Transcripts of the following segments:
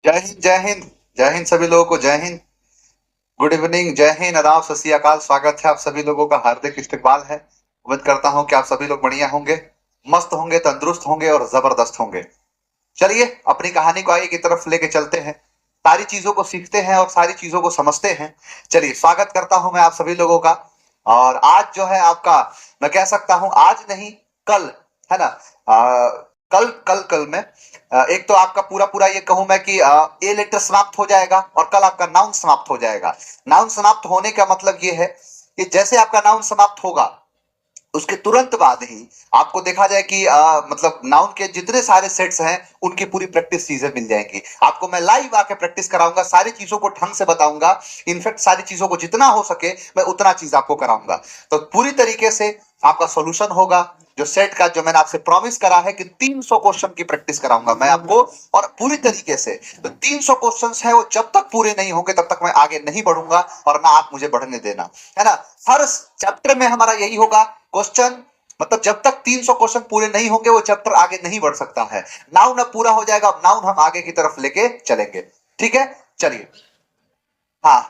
जय हिंद जय हिंद। जय हिंद सभी लोगों को जय हिंद। गुड इवनिंग, जय हिंद, आदाब, सत श्री अकाल। स्वागत है आप सभी लोगों का, हार्दिक इस्तकबाल है। उम्मीद करता हूं कि आप सभी लोग बढ़िया होंगे, मस्त होंगे, तंदुरुस्त होंगे और जबरदस्त होंगे। चलिए अपनी कहानी को आगे की तरफ लेके चलते हैं। सारी चीजों को सीखते हैं और सारी चीजों को समझते हैं। चलिए स्वागत करता हूं मैं आप सभी लोगों का। और आज जो है आपका, मैं कह सकता हूं आज नहीं, कल, है ना। कल कल कल में एक तो आपका पूरा पूरा ये कहूं मैं कि ए लेटर समाप्त हो जाएगा और कल आपका नाउन समाप्त हो जाएगा। नाउन समाप्त होने का मतलब ये है कि जैसे आपका नाउन समाप्त होगा उसके तुरंत बाद ही आपको देखा जाए कि मतलब नाउन के जितने सारे सेट्स हैं उनकी पूरी प्रैक्टिस चीजें मिल जाएंगी आपको। मैं लाइव आके प्रैक्टिस कराऊंगा, सारी चीजों को ढंग से बताऊंगा। इनफैक्ट सारी चीजों को जितना हो सके मैं उतना चीज आपको कराऊंगा। तो पूरी तरीके से आपका सॉल्यूशन होगा। जो सेट का जो मैंने आपसे प्रॉमिस करा है कि 300 क्वेश्चन की प्रैक्टिस कराऊंगा मैं आपको, और पूरी तरीके से। तो 300 क्वेश्चंस है वो जब तक पूरे नहीं होंगे तब तक मैं आगे नहीं बढ़ूंगा और ना आप मुझे बढ़ने देना, है ना। हर चैप्टर में हमारा यही होगा क्वेश्चन, मतलब जब तक 300 क्वेश्चन पूरे नहीं होंगे वो चैप्टर आगे नहीं बढ़ सकता है। नाउन अब पूरा हो जाएगा, अब नाउन हम आगे की तरफ लेके चलेंगे। ठीक है, चलिए। हाँ,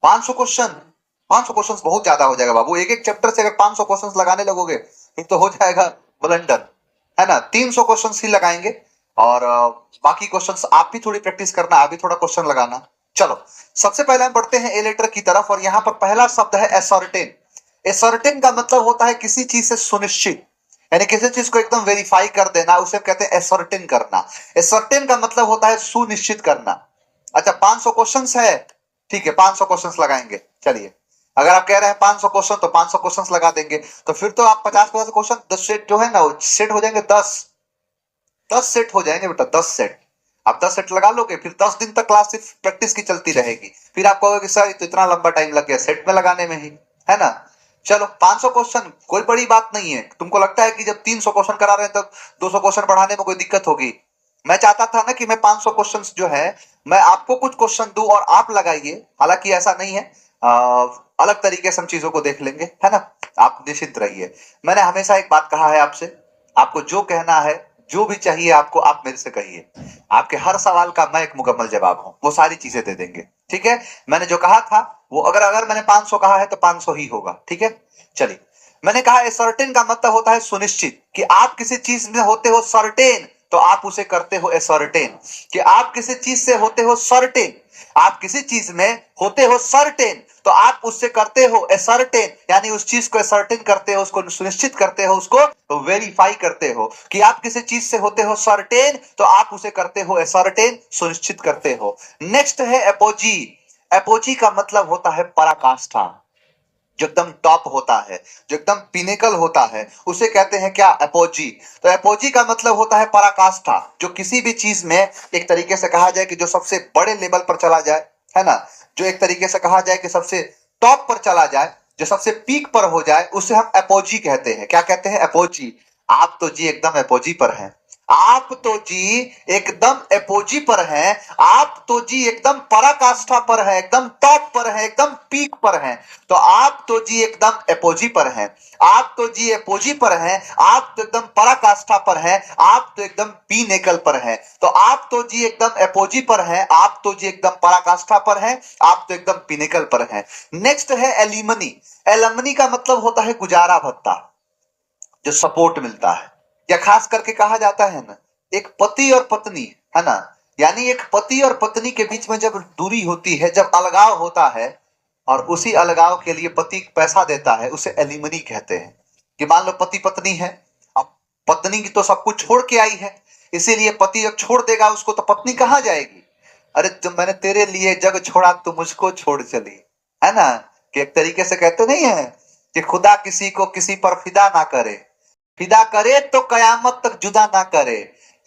500 क्वेश्चन। 500 क्वेश्चन बहुत ज्यादा हो जाएगा बाबू। एक एक चैप्टर से अगर 500 क्वेश्चन लगाने लगोगे फिर तो हो जाएगा ब्लंडर, है ना। 300 क्वेश्चन ही लगाएंगे। और बाकी क्वेश्चंस आप भी थोड़ी प्रैक्टिस करना, आप भी थोड़ा क्वेश्चन लगाना। चलो, सबसे पहले हम बढ़ते हैं ए लेटर की तरफ, और यहां पर पहला शब्द है एसर्टेन। एसर्टेन का मतलब होता है किसी चीज से सुनिश्चित, यानी किसी चीज को एकदम वेरीफाई कर देना, उसे कहते हैं एसर्टेन करना। एसर्टेन का मतलब होता है सुनिश्चित करना। अच्छा, 500 क्वेश्चंस है, ठीक है, 500 क्वेश्चंस लगाएंगे। चलिए, अगर आप कह रहे हैं 500 क्वेश्चन तो 500 क्वेश्चंस लगा देंगे, तो फिर तो आप 50-50 क्वेश्चन 10 सेट जो है ना, वो सेट हो जाएंगे। 10 सेट हो जाएंगे बेटा, 10 सेट। आप 10 सेट लगा लोगे, फिर 10 दिन तक क्लास सिर्फ प्रैक्टिस की चलती रहेगी। फिर आप कहोगे कि सर तो इतना लंबा टाइम लग गया सेट में लगाने में ही, है ना। चलो, 500 क्वेश्चन कोई बड़ी बात नहीं है। तुमको लगता है कि जब 300 क्वेश्चन करा रहे हैं तब 200 क्वेश्चन बढ़ाने में कोई दिक्कत होगी? मैं चाहता था ना कि मैं 500 क्वेश्चन जो है मैं आपको कुछ क्वेश्चन दूं और आप लगाइए। हालांकि ऐसा नहीं है, अलग तरीके से हम चीजों को देख लेंगे, है ना। आप निश्चिंत रहिए। मैंने हमेशा एक बात कहा है आपसे, आपको जो कहना है, जो भी चाहिए आपको, आप मेरे से कहिए। आपके हर सवाल का मैं एक मुकम्मल जवाब हूं, वो सारी चीजें दे देंगे। ठीक है, मैंने जो कहा था वो, अगर अगर मैंने 500 कहा है तो 500 ही होगा। ठीक है, चलिए। मैंने कहा सर्टेन का मतलब होता है सुनिश्चित, कि आप किसी चीज में होते हो सर्टेन तो आप उसे करते हो सर्टेन। कि आप किसी चीज से होते हो सर्टेन, आप किसी चीज में होते हो सर्टेन तो आप उससे करते हो सर्टेन, यानी उस चीज को सर्टेन करते हो, उसको सुनिश्चित करते हो, उसको वेरीफाई करते हो। कि आप किसी चीज से होते हो सर्टेन तो आप उसे करते हो सर्टेन, सुनिश्चित करते हो। नेक्स्ट है एपोजी। एपोजी का मतलब होता है पराकाष्ठा। जो एकदम टॉप होता है, जो एकदम पिनेकल होता है, उसे कहते हैं क्या? एपोजी। तो एपोजी का मतलब होता है पराकाष्ठा। जो किसी भी चीज में एक तरीके से कहा जाए कि जो सबसे बड़े लेवल पर चला जाए, है ना। जो एक तरीके से कहा जाए कि सबसे टॉप पर चला जाए, जो सबसे पीक पर हो जाए, उसे हम एपोजी कहते हैं। क्या कहते हैं? एपोजी। आप तो जी एकदम एपोजी पर हैं। आप तो जी एकदम एपोजी पर हैं। आप तो जी एकदम पराकाष्ठा पर है, एकदम टॉप पर है, एकदम पीक पर है। तो आप तो जी एकदम एपोजी पर हैं। आप तो जी एपोजी पर हैं। आप तो एकदम पराकाष्ठा पर हैं। आप तो एकदम पीनेकल पर हैं। तो आप तो जी एकदम एपोजी पर हैं। आप तो जी एकदम पराकाष्ठा पर हैं। आप तो एकदम पिनेकल पर हैं। नेक्स्ट है एलिमनी। एलिमनी का मतलब होता है गुजारा भत्ता, जो सपोर्ट मिलता है। या खास करके कहा जाता है ना, एक पति और पत्नी, है ना। यानी एक पति और पत्नी के बीच में जब दूरी होती है, जब अलगाव होता है, और उसी अलगाव के लिए पति पैसा देता है, उसे एलिमनी कहते हैं। कि मान लो पति पत्नी है, अब पत्नी की तो सब कुछ छोड़ के आई है, इसीलिए पति जब छोड़ देगा उसको तो पत्नी कहाँ जाएगी? अरे जब मैंने तेरे लिए जग छोड़ा तू मुझको छोड़ चली, है ना। कि एक तरीके से कहते नहीं है कि खुदा किसी को किसी पर फिदा ना करे, फिदा करे तो कयामत तक जुदा ना करे।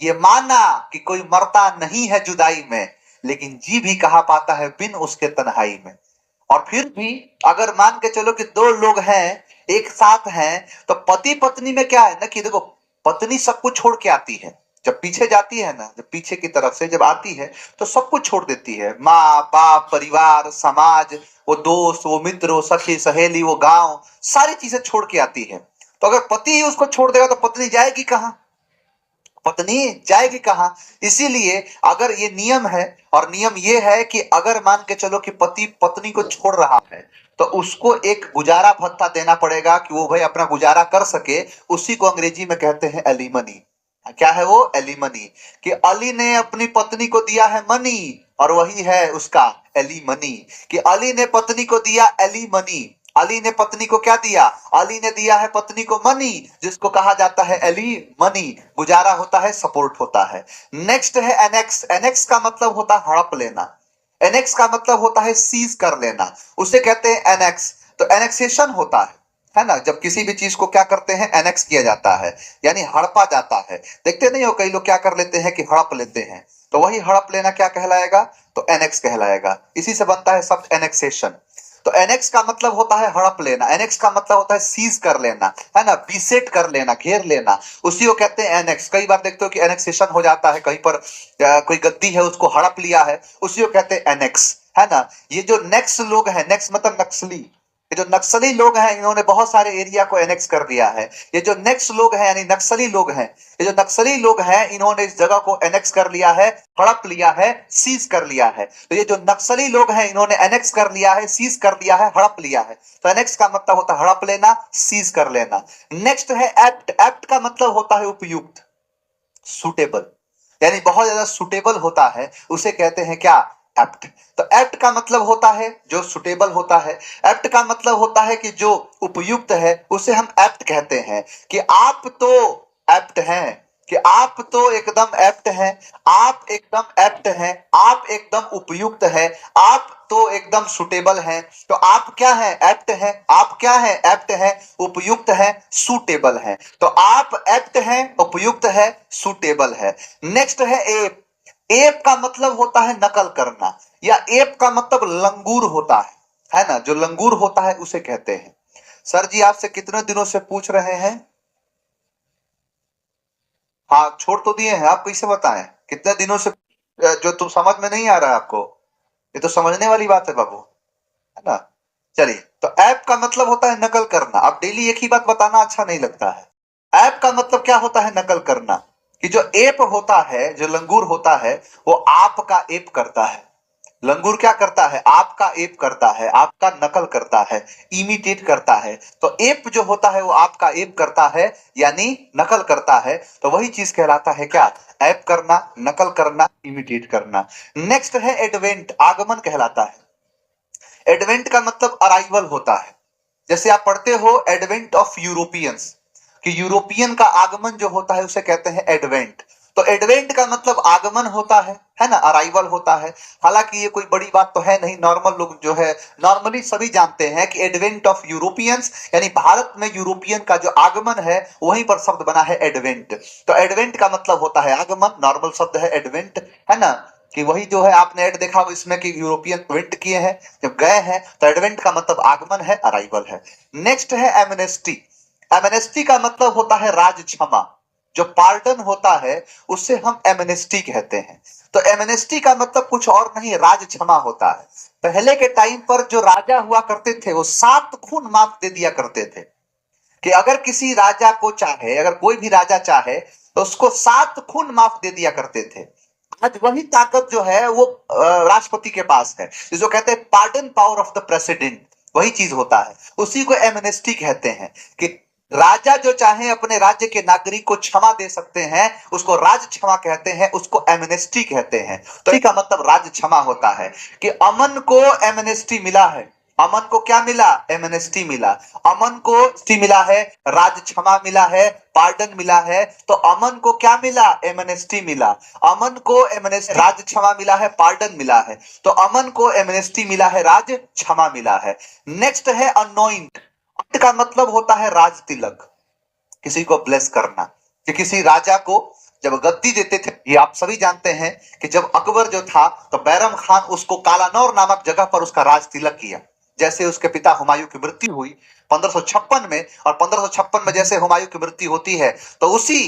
ये माना कि कोई मरता नहीं है जुदाई में, लेकिन जी भी कहा पाता है बिन उसके तन्हाई में। और फिर भी अगर मान के चलो कि दो लोग हैं, एक साथ हैं, तो पति पत्नी में क्या है ना कि देखो, पत्नी सब कुछ छोड़ के आती है। जब पीछे जाती है ना, जब पीछे की तरफ से जब आती है तो सब कुछ छोड़ देती है। माँ बाप, परिवार, समाज, वो दोस्त, वो मित्र, वो सखी सहेली, वो गांव, सारी चीजें छोड़ के आती है। तो अगर पति ही उसको छोड़ देगा तो पत्नी जाएगी कहाँ? पत्नी जाएगी कहाँ। इसीलिए अगर ये नियम है, और नियम ये है कि अगर मान के चलो कि पति पत्नी को छोड़ रहा है तो उसको एक गुजारा भत्ता देना पड़ेगा कि वो भाई अपना गुजारा कर सके। उसी को अंग्रेजी में कहते हैं एलिमनी। क्या है वो? एलिमनी। कि अली ने अपनी पत्नी को दिया है मनी, और वही है उसका एलिमनी। कि अली ने पत्नी को दिया एलिमनी। अली ने पत्नी को क्या दिया? अली ने दिया है पत्नी को मनी, जिसको कहा जाता है एली मनी। गुजारा होता है, सपोर्ट होता है। नेक्स्ट है एनेक्स। एनेक्स का मतलब होता है हड़प लेना। एनेक्स का मतलब होता है सीज कर लेना, उसे कहते हैं एनेक्स। तो एनेक्सेशन होता है ना, जब किसी भी चीज को क्या करते हैं, एनेक्स किया जाता है, यानी हड़पा जाता है। देखते नहीं हो कई लोग क्या कर लेते हैं कि हड़प लेते हैं, तो वही हड़प लेना क्या कहलाएगा? तो एनेक्स कहलाएगा। इसी से बनता है शब्द एनेक्सेशन। तो एनेक्स का मतलब होता है हड़प लेना, एनेक्स का मतलब होता है सीज कर लेना, है ना, बीसेट कर लेना, घेर लेना, उसी को कहते हैं एनेक्स। कई बार देखते हो कि एनेक्सेशन हो जाता है, कहीं पर कोई गद्दी है उसको हड़प लिया है, उसी को कहते हैं एनेक्स, है ना। ये जो नेक्स्ट लोग हैं, नेक्स्ट मतलब नक्सली, ये जो नक्सली लोग हैं इन्होंने बहुत सारे एरिया को एनेक्स कर दिया है। ये जो नेक्स्ट लोग हैं यानी नक्सली लोग हैं, ये जो नक्सली लोग हैं इन्होंने इस जगह को एनेक्स कर लिया है, हड़प लिया है, सीज कर लिया है। तो ये जो नक्सली लोग हैं इन्होंने एनेक्स कर लिया है, सीज कर लिया है, हड़प लिया है। तो एनेक्स का मतलब होता है हड़प लेना, सीज कर लेना। नेक्स्ट है एक्ट। एक्ट का मतलब होता है उपयुक्त, सुटेबल, यानी बहुत ज्यादा सुटेबल होता है, उसे कहते हैं क्या? एप्ट। तो एप्ट का मतलब होता है जो सुटेबल होता है। एप्ट का मतलब होता है कि जो उपयुक्त है, उसे हम एप्ट कहते हैं। कि आप तो एप्ट हैं, कि आप तो एकदम एप्ट हैं, आप एकदम एप्ट हैं, आप एकदम उपयुक्त है, आप तो एकदम सुटेबल हैं। तो आप क्या है? एप्ट हैं। आप क्या है? एप्ट हैं, उपयुक्त है, सुटेबल है। तो आप एप्ट हैं, उपयुक्त है, सुटेबल है। नेक्स्ट है एप। एप का मतलब होता है नकल करना, या एप का मतलब लंगूर होता है ना, जो लंगूर होता है उसे कहते हैं। सर जी आपसे कितने दिनों से पूछ रहे हैं? हाँ छोड़ तो दिए हैं, आप कैसे बताएं कितने दिनों से? जो तुम समझ में नहीं आ रहा है आपको, ये तो समझने वाली बात है बाबू, है ना। चलिए, तो ऐप का मतलब होता है नकल करना। अब डेली एक ही बात बताना अच्छा नहीं लगता है। ऐप का मतलब क्या होता है? नकल करना। कि जो एप होता है, जो लंगूर होता है, वो आपका एप करता है। लंगूर क्या करता है? आपका एप करता है, आपका नकल करता है, इमिटेट करता है। तो एप जो होता है वो आपका एप करता है, यानी नकल करता है। तो वही चीज कहलाता है क्या? एप करना, नकल करना, इमिटेट करना। नेक्स्ट है एडवेंट। आगमन कहलाता है। एडवेंट का मतलब अराइवल होता है। जैसे आप पढ़ते हो एडवेंट ऑफ यूरोपियंस, कि यूरोपियन का आगमन जो होता है उसे कहते हैं एडवेंट। तो एडवेंट का मतलब आगमन होता है ना, अराइवल होता है। हालांकि ये कोई बड़ी बात तो है नहीं, नॉर्मल लोग जो है, नॉर्मली सभी जानते हैं कि एडवेंट ऑफ यूरोपियंस यानी भारत में यूरोपियन का जो आगमन है, वहीं पर शब्द बना है एडवेंट। तो एडवेंट का मतलब होता है आगमन, नॉर्मल शब्द है एडवेंट, है ना। कि वही जो है आपने ऐड देखा हो इसमें कि यूरोपियन वेंट किए हैं, जब गए हैं, तो एडवेंट का मतलब आगमन है, अराइवल है। नेक्स्ट है एमनेस्टी। एमनेस्टी का मतलब होता है राज क्षमा। जो पार्डन होता है उससे हम एमनेस्टी कहते हैं। तो एमनेस्टी का मतलब कुछ और नहीं, राज क्षमा होता है। पहले के टाइम पर जो राजा हुआ करते थे वो 7 खून माफ दे दिया करते थे। कि अगर किसी राजा को चाहे, अगर कोई भी राजा चाहे, तो उसको 7 खून माफ दे दिया करते थे। आज वही ताकत जो है वो राष्ट्रपति के पास है, जिसको कहते हैं pardon power of the president. वही चीज होता है, उसी को एमनेस्टी कहते हैं। कि राजा जो चाहे अपने राज्य के नागरिक को क्षमा दे सकते हैं, उसको राज क्षमा कहते हैं, उसको एमनेस्टी कहते हैं। तो इसका मतलब राज क्षमा होता है। कि अमन को एमनेस्टी मिला है। अमन को क्या मिला? एमनेस्टी मिला। अमन को मिला है, राज क्षमा मिला है, पार्डन मिला है। तो अमन को क्या मिला? एमनेस्टी मिला। अमन को एमनेस्टी, राज क्षमा मिला है, पार्डन मिला है। तो अमन को एमनेस्टी मिला है, राज क्षमा मिला है। नेक्स्ट है अनोइंट। का मतलब होता है राज तिलक, किसी को ब्लेस करना। कि किसी राजा को जब गद्दी देते थे, ये आप सभी जानते हैं कि जब अकबर जो था तो बैरम खान उसको कालानौर नामक जगह पर उसका राज तिलक किया। जैसे उसके पिता हुमायूं की मृत्यु हुई 1556 में, और 1556 में जैसे हुमायूं की मृत्यु होती है, तो उसी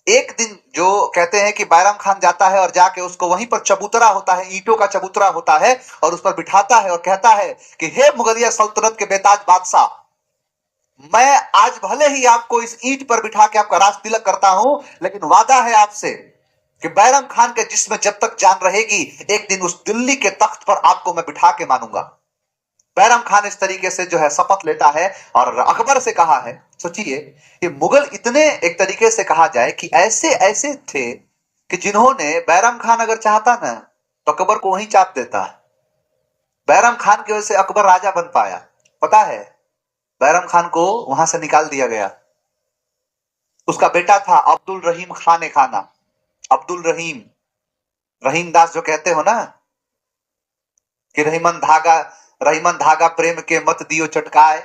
एक दिन जो कहते हैं कि बैरम खान जाता है और जाके उसको वहीं पर चबूतरा होता है, ईंटों का चबूतरा होता है, और उस पर बिठाता है और कहता है कि हे मुगलिया सल्तनत के बेताज बादशाह, मैं आज भले ही आपको इस ईंट पर बिठा के आपका राज तिलक करता हूं, लेकिन वादा है आपसे कि बैरम खान के जिस्म जब तक जान रहेगी, एक दिन उस दिल्ली के तख्त पर आपको मैं बिठा के मानूंगा। बैरम खान इस तरीके से जो है शपथ लेता है और अकबर से कहा है। सोचिए, ये मुगल इतने, एक तरीके से कहा जाए कि ऐसे ऐसे थे कि जिन्होंने, बैरम खान अगर चाहता ना तो अकबर को वहीं चाप देता। बैरम खान की वजह से अकबर राजा बन पाया। पता है, बैरम खान को वहां से निकाल दिया गया। उसका बेटा था अब्दुल रहीम खान खाना, अब्दुल रहीम, रहीम दास जो कहते हो ना कि रहीमन धागा प्रेम के मत दियो चटकाए,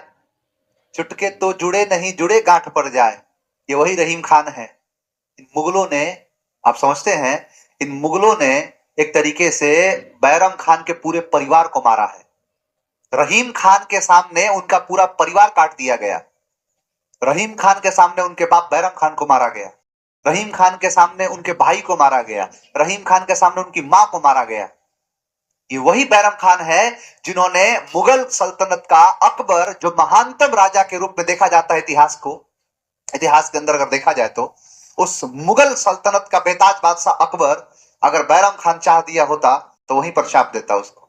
चुटके तो जुड़े नहीं जुड़े गांठ पड़ जाए, ये वही रहीम खान है। इन मुगलों ने, आप समझते हैं, इन मुगलों ने एक तरीके से बैरम खान के पूरे परिवार को मारा है। रहीम खान के सामने उनका पूरा परिवार काट दिया गया। रहीम खान के सामने उनके बाप बैरम खान को मारा गया। रहीम खान के सामने उनके भाई को मारा गया। रहीम खान के सामने उनकी मां को मारा गया। ये वही बैरम खान है जिन्होंने मुगल सल्तनत का, अकबर जो महानतम राजा के रूप में देखा जाता है इतिहास को, इतिहास के अंदर अगर देखा जाए तो उस मुगल सल्तनत का बेताज बादशाह अकबर अगर बैरम खान चाह दिया होता तो वहीं पर चाप देता उसको।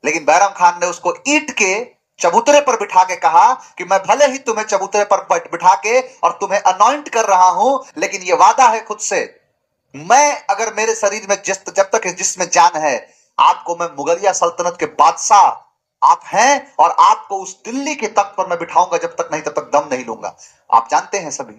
लेकिन बैरम खान ने उसको ईंट के चबूतरे पर बिठा के कहा कि मैं भले ही तुम्हें चबूतरे पर बिठा के और तुम्हें अनॉइंट कर रहा हूं, लेकिन यह वादा है खुद से, मैं अगर मेरे शरीर में जब तक जिसमें जान है, आपको मैं मुगलिया सल्तनत के बादशाह आप हैं और आपको उस दिल्ली के तख्त पर मैं बिठाऊंगा, जब तक नहीं तब तक दम नहीं लूंगा। आप जानते हैं सभी,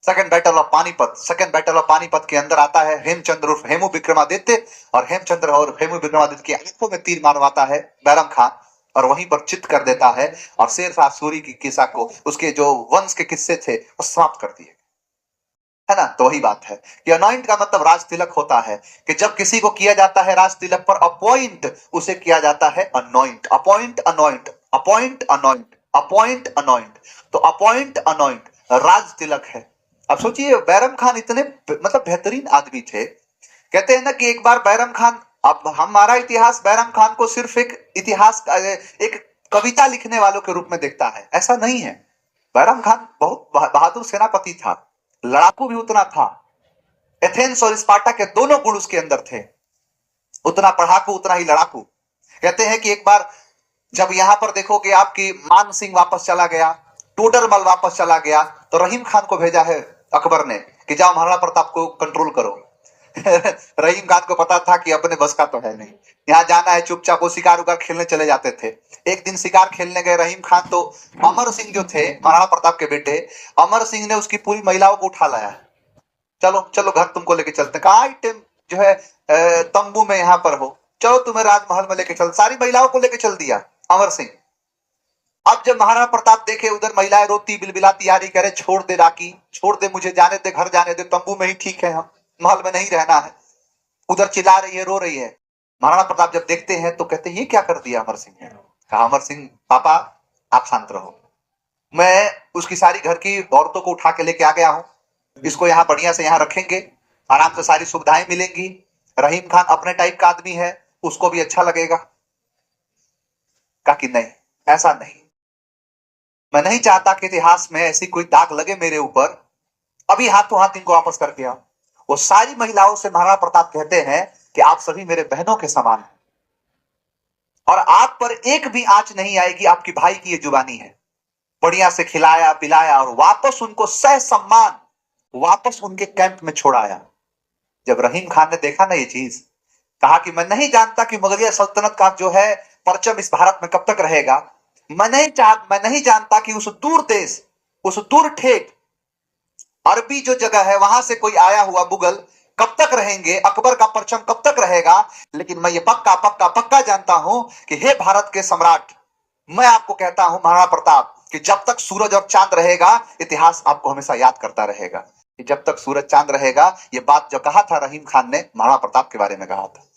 second battle of Panipat, second battle of Panipat के अंदर आता है हेमचंद्र उर्फ हेमू विक्रमादित्य, और हेमचंद्र और हेमू विक्रमादित्य की आंखों में तीर मारवाता है बैरम खान और वहीं पर चित कर देता है, और शेरशाह सूरी की किस्सा को, उसके जो वंश के किस्से थे वो समाप्त कर दिए, है ना। तो वही बात है कि अनॉइंट का मतलब राज तिलक होता है, कि जब किसी को किया जाता है राज तिलक पर अपॉइंट, उसे किया जाता है anoint. Appoint anoint, appoint anoint, appoint anoint, तो अपॉइंट अनॉइंट राज तिलक है। अब सोचिए, बैरम खान इतने मतलब बेहतरीन आदमी थे। कहते हैं ना कि एक बार बैरम खान, अब हमारा इतिहास बैरम खान को सिर्फ एक इतिहास, एक कविता लिखने वालों के रूप में देखता है, ऐसा नहीं है। बैरम खान बहुत बहादुर सेनापति था, लड़ाकू भी उतना था। एथेंस और स्पार्टा के दोनों गुण उसके अंदर थे, उतना पढ़ाकू उतना ही लड़ाकू। कहते हैं कि एक बार जब यहां पर देखो कि आपकी मान सिंह वापस चला गया, टोडरमल वापस चला गया, तो रहीम खान को भेजा है अकबर ने कि जाओ महाराणा प्रताप को कंट्रोल करो। रहीम खान को पता था कि अपने बस का तो है नहीं, यहाँ जाना है चुपचाप। वो शिकार उकार खेलने चले जाते थे। एक दिन शिकार खेलने गए रहीम खान, तो अमर सिंह जो थे महाराणा प्रताप के बेटे, अमर सिंह ने उसकी पूरी महिलाओं को उठा लाया। चलो चलो घर तुमको लेके चलते, कहा आइटम जो है तंबू में यहाँ पर हो, चलो तुम्हें राजमहल में लेके चल, सारी महिलाओं को लेके चल दिया अमर सिंह। अब जब महाराणा प्रताप देखे उधर महिलाएं रोती बिलबिलाती आ रही, कह रहे छोड़ दे राकी, छोड़ दे, मुझे जाने दे, घर जाने दे, तंबू में ही ठीक है, हम महल में नहीं रहना है। उधर चिल्ला रही है, रो रही है। महाराणा प्रताप जब देखते हैं तो कहते हैं ये क्या कर दिया अमर सिंह ने। कहा अमर सिंह पापा आप शांत रहो, मैं उसकी सारी घर की औरतों को उठा के लेके आ गया हूं, इसको यहाँ बढ़िया से यहाँ रखेंगे, आराम से सारी सुविधाएं मिलेंगी। रहीम खान अपने टाइप का आदमी है, उसको भी अच्छा लगेगा। कहा कि नहीं, ऐसा नहीं, मैं नहीं चाहता कि इतिहास में ऐसी कोई दाग लगे मेरे ऊपर, अभी हाथों हाथ इनको वापस करके आओ। वो सारी महिलाओं से महाराणा प्रताप कहते हैं कि आप सभी मेरे बहनों के समान हैं और आप पर एक भी आंच नहीं आएगी, आपकी भाई की ये जुबानी है। बढ़िया से खिलाया पिलाया और वापस उनको सह सम्मान वापस उनके कैंप में छोड़ाया। जब रहीम खान ने देखा ना ये चीज, कहा कि मैं नहीं जानता कि मुगलिया सल्तनत का जो है परचम इस भारत में कब तक रहेगा। मैं नहीं जानता कि उस दूर देश, उस दूर ठेठ अरबी जो जगह है वहां से कोई आया हुआ मुगल कब तक रहेंगे, अकबर का परचम कब तक रहेगा। लेकिन मैं ये पक्का पक्का पक्का जानता हूं कि हे भारत के सम्राट, मैं आपको कहता हूं महाराणा प्रताप कि जब तक सूरज और चांद रहेगा, इतिहास आपको हमेशा याद करता रहेगा कि जब तक सूरज चांद रहेगा। ये बात जो कहा था रहीम खान ने, महाराणा प्रताप के बारे में कहा था।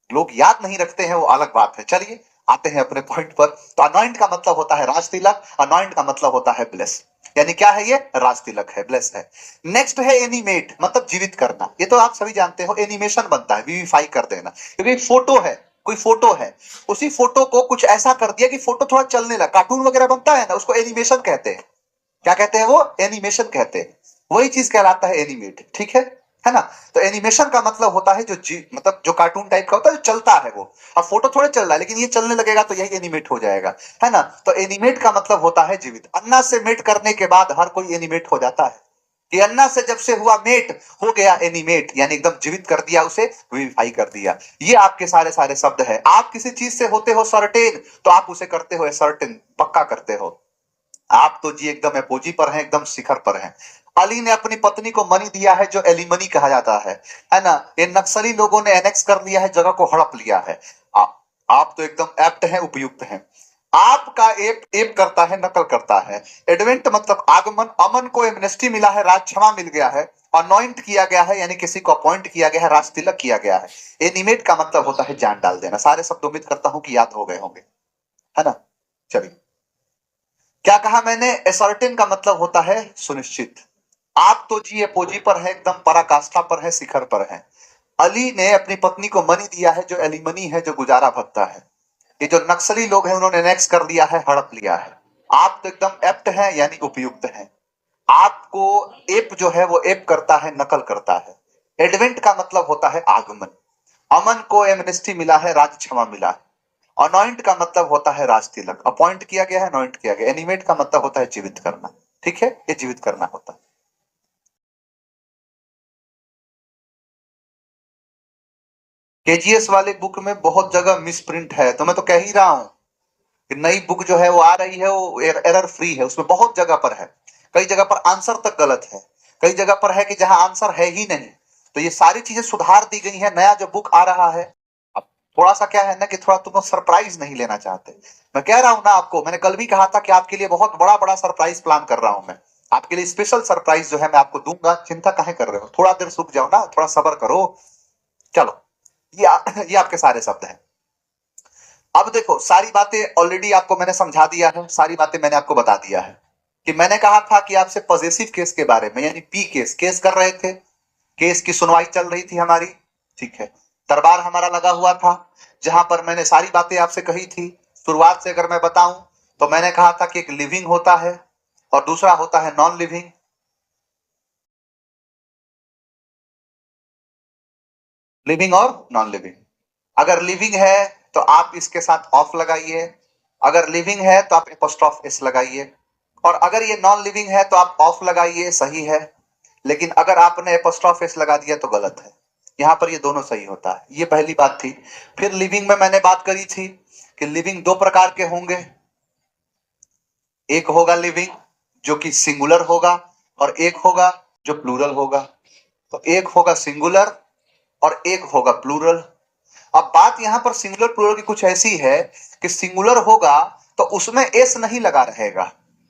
लोग याद नहीं रखते हैं वो अलग बात है। चलिए आते हैं अपने पॉइंट पर। तो अनॉइंट का मतलब होता है राज तिलक, अनॉइंट का मतलब होता है ब्लेस, यानी क्या है ये, राज तिलक है, ब्लेस है। नेक्स्ट है एनिमेट, मतलब जीवित करना। ये तो आप सभी जानते हो, एनिमेशन बनता है, विविफाई कर देना। क्योंकि फोटो है, कोई फोटो है, उसी फोटो को कुछ ऐसा कर दिया कि फोटो थोड़ा चलने लगा, कार्टून वगैरह बनता है ना, उसको एनिमेशन कहते हैं। क्या कहते हैं वो? एनिमेशन कहते हैं। वही चीज कहलाता है एनिमेट, ठीक है ना? तो एनिमेशन का मतलब होता है जो मतलब जो कार्टून टाइप का होता है, जो चलता है वो। अब फोटो थोड़े चल रहा है, लेकिन ये चलने लगेगा तो यही एनिमेट हो जाएगा, है ना? तो एनिमेट का मतलब होता है जीवित। अन्ना से मेट करने के बाद हर कोई एनिमेट हो जाता है। कि अन्ना से जब से हुआ मेट, हो गया एनिमेट, यानी एकदम जीवित कर दिया उसे, विविफाई कर दिया। ये आपके सारे सारे शब्द है। आप किसी चीज से होते हो सर्टेन, तो आप उसे करते हो सर्टेन, पक्का करते हो। आप तो जी एकदम अपोजी पर हैं, एकदम शिखर पर हैं। अली ने अपनी पत्नी को मनी दिया है, जो एलिमनी कहा जाता है ना? ये नक्सली लोगों ने एनेक्स कर लिया है, जगह को हड़प लिया है। आ, आप तो एकदम एप्ट हैं, उपयुक्त हैं। आपका एप एप करता है, नकल करता है। एडवेंट मतलब आगमन। अमन को एमनेस्टी मिला है, राज क्षमा मिल गया है। अनॉइंट किया गया है, यानी किसी को अपॉइंट किया गया है, राज तिलक किया गया है। एनिमेट का मतलब होता है जान डाल देना। सारे शब्द उम्मीद करता हूं कि याद हो गए होंगे, है ना? चलिए, क्या कहा मैंने? एसर्टेन का मतलब होता है सुनिश्चित। आप तो जी अपोजी पर है, एकदम पराकाष्ठा पर है, शिखर पर है। अली ने अपनी पत्नी को मनी दिया है, जो एलिमनी है, जो गुजारा भत्ता है। ये जो नक्सली लोग हैं, उन्होंने नेक्स कर लिया है, हड़प लिया है। आप तो एकदम एप्ट है, यानी उपयुक्त है। आपको एप जो है वो एप करता है, नकल करता है। एडवेंट का मतलब होता है आगमन। अमन को एमनेस्टी मिला है, राज क्षमा मिला है। अनॉइंट का मतलब होता है राज तिलक। अपॉइंट किया गया है, अनॉइंट किया गया। एनिमेट का मतलब होता है जीवित करना, ठीक है? ये जीवित करना होता है। केजीएस वाले बुक में बहुत जगह मिसप्रिंट है, तो मैं तो कह ही रहा हूं कि नई बुक जो है वो आ रही है, वो एरर फ्री है। उसमें बहुत जगह पर है, कई जगह पर आंसर तक गलत है, कई जगह पर है कि जहां आंसर है ही नहीं। तो ये सारी चीजें सुधार दी गई है। नया जो बुक आ रहा है, अब थोड़ा सा क्या है ना कि थोड़ा तुम सरप्राइज नहीं लेना चाहते। मैं कह रहा हूं ना आपको, मैंने कल भी कहा था कि आपके लिए बहुत बड़ा बड़ा सरप्राइज प्लान कर रहा हूं मैं। आपके लिए स्पेशल सरप्राइज जो है मैं आपको दूंगा। चिंता काहे कर रहे हो? थोड़ा देर रुक जाओ ना, थोड़ा सब्र करो। चलो, ये आपके सारे शब्द हैं। अब देखो, सारी बातें ऑलरेडी आपको मैंने समझा दिया है, सारी बातें मैंने आपको बता दिया है। कि मैंने कहा था कि आपसे पॉजिटिव केस के बारे में, यानी पी केस केस कर रहे थे। केस की सुनवाई चल रही थी हमारी, ठीक है? दरबार हमारा लगा हुआ था, जहां पर मैंने सारी बातें आपसे कही थी। शुरुआत से अगर मैं बताऊं, तो मैंने कहा था कि एक लिविंग होता है और दूसरा होता है नॉन लिविंग। लिविंग और नॉन लिविंग। अगर लिविंग है तो आप इसके साथ ऑफ लगाइए। अगर लिविंग है तो आप एपोस्ट्रोफ एस लगाइए। और अगर ये नॉन लिविंग है तो आप ऑफ लगाइए, सही है। लेकिन अगर आपने एपोस्ट्रोफ एस लगा दिया तो गलत है। यहां पर ये दोनों सही होता है। ये पहली बात थी। फिर लिविंग में मैंने बात करी थी कि लिविंग दो प्रकार के होंगे। एक होगा लिविंग जो कि सिंगुलर होगा, और एक होगा जो प्लूरल होगा। तो एक होगा सिंगुलर और एक होगा प्लूरल। अब बात यहां पर सिंगुलर प्लूरल की कुछ ऐसी है कि सिंगुलर होगा तो उसमें एस नहीं लगा रहेगा,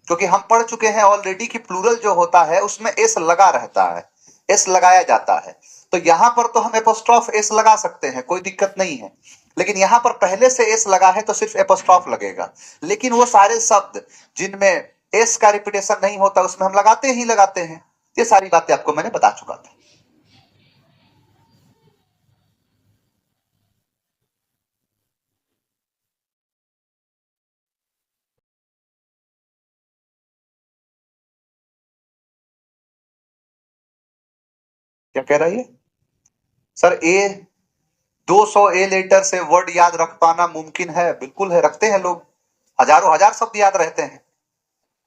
क्योंकि हम पढ़ चुके हैं ऑलरेडी कि प्लूरल जो होता है उसमें एस लगा रहता है, एस लगाया जाता है। तो यहां पर तो हम एपोस्ट्रोफ एस लगा सकते हैं, कोई दिक्कत नहीं है। लेकिन यहां पर पहले से एस लगा है तो सिर्फ एपोस्ट्रोफ लगेगा। लेकिन वो सारे शब्द जिनमें एस का रिपीटेशन नहीं होता उसमें हम लगाते ही लगाते हैं। ये सारी बातें आपको मैंने बता चुका था। क्या कह रहा है ये? सर, ए 200 ए लेटर से वर्ड याद रख पाना मुमकिन है? बिल्कुल है, रखते हैं लोग। हजारों हजार शब्द याद रहते हैं।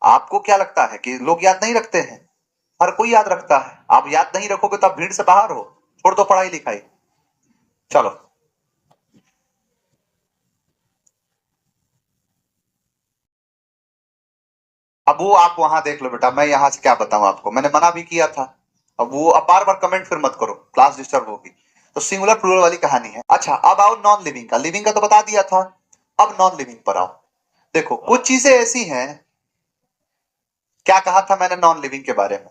आपको क्या लगता है कि लोग याद नहीं रखते हैं? हर कोई याद रखता है। आप याद नहीं रखोगे तो आप भीड़ से बाहर हो। छोड़ दो पढ़ाई लिखाई। चलो, अब वो आप वहां देख लो बेटा, मैं यहां से क्या बताऊं आपको, मैंने मना भी किया था। अब वो अब बार बार कमेंट फिर मत करो, क्लास डिस्टर्ब होगी। तो सिंगुलर प्लूरल वाली कहानी है। अच्छा, अब आओ नॉन लिविंग का। लिविंग का तो बता दिया था, अब नॉन लिविंग पर आओ। देखो, कुछ चीजें ऐसी हैं। क्या कहा था मैंने नॉन लिविंग के बारे में?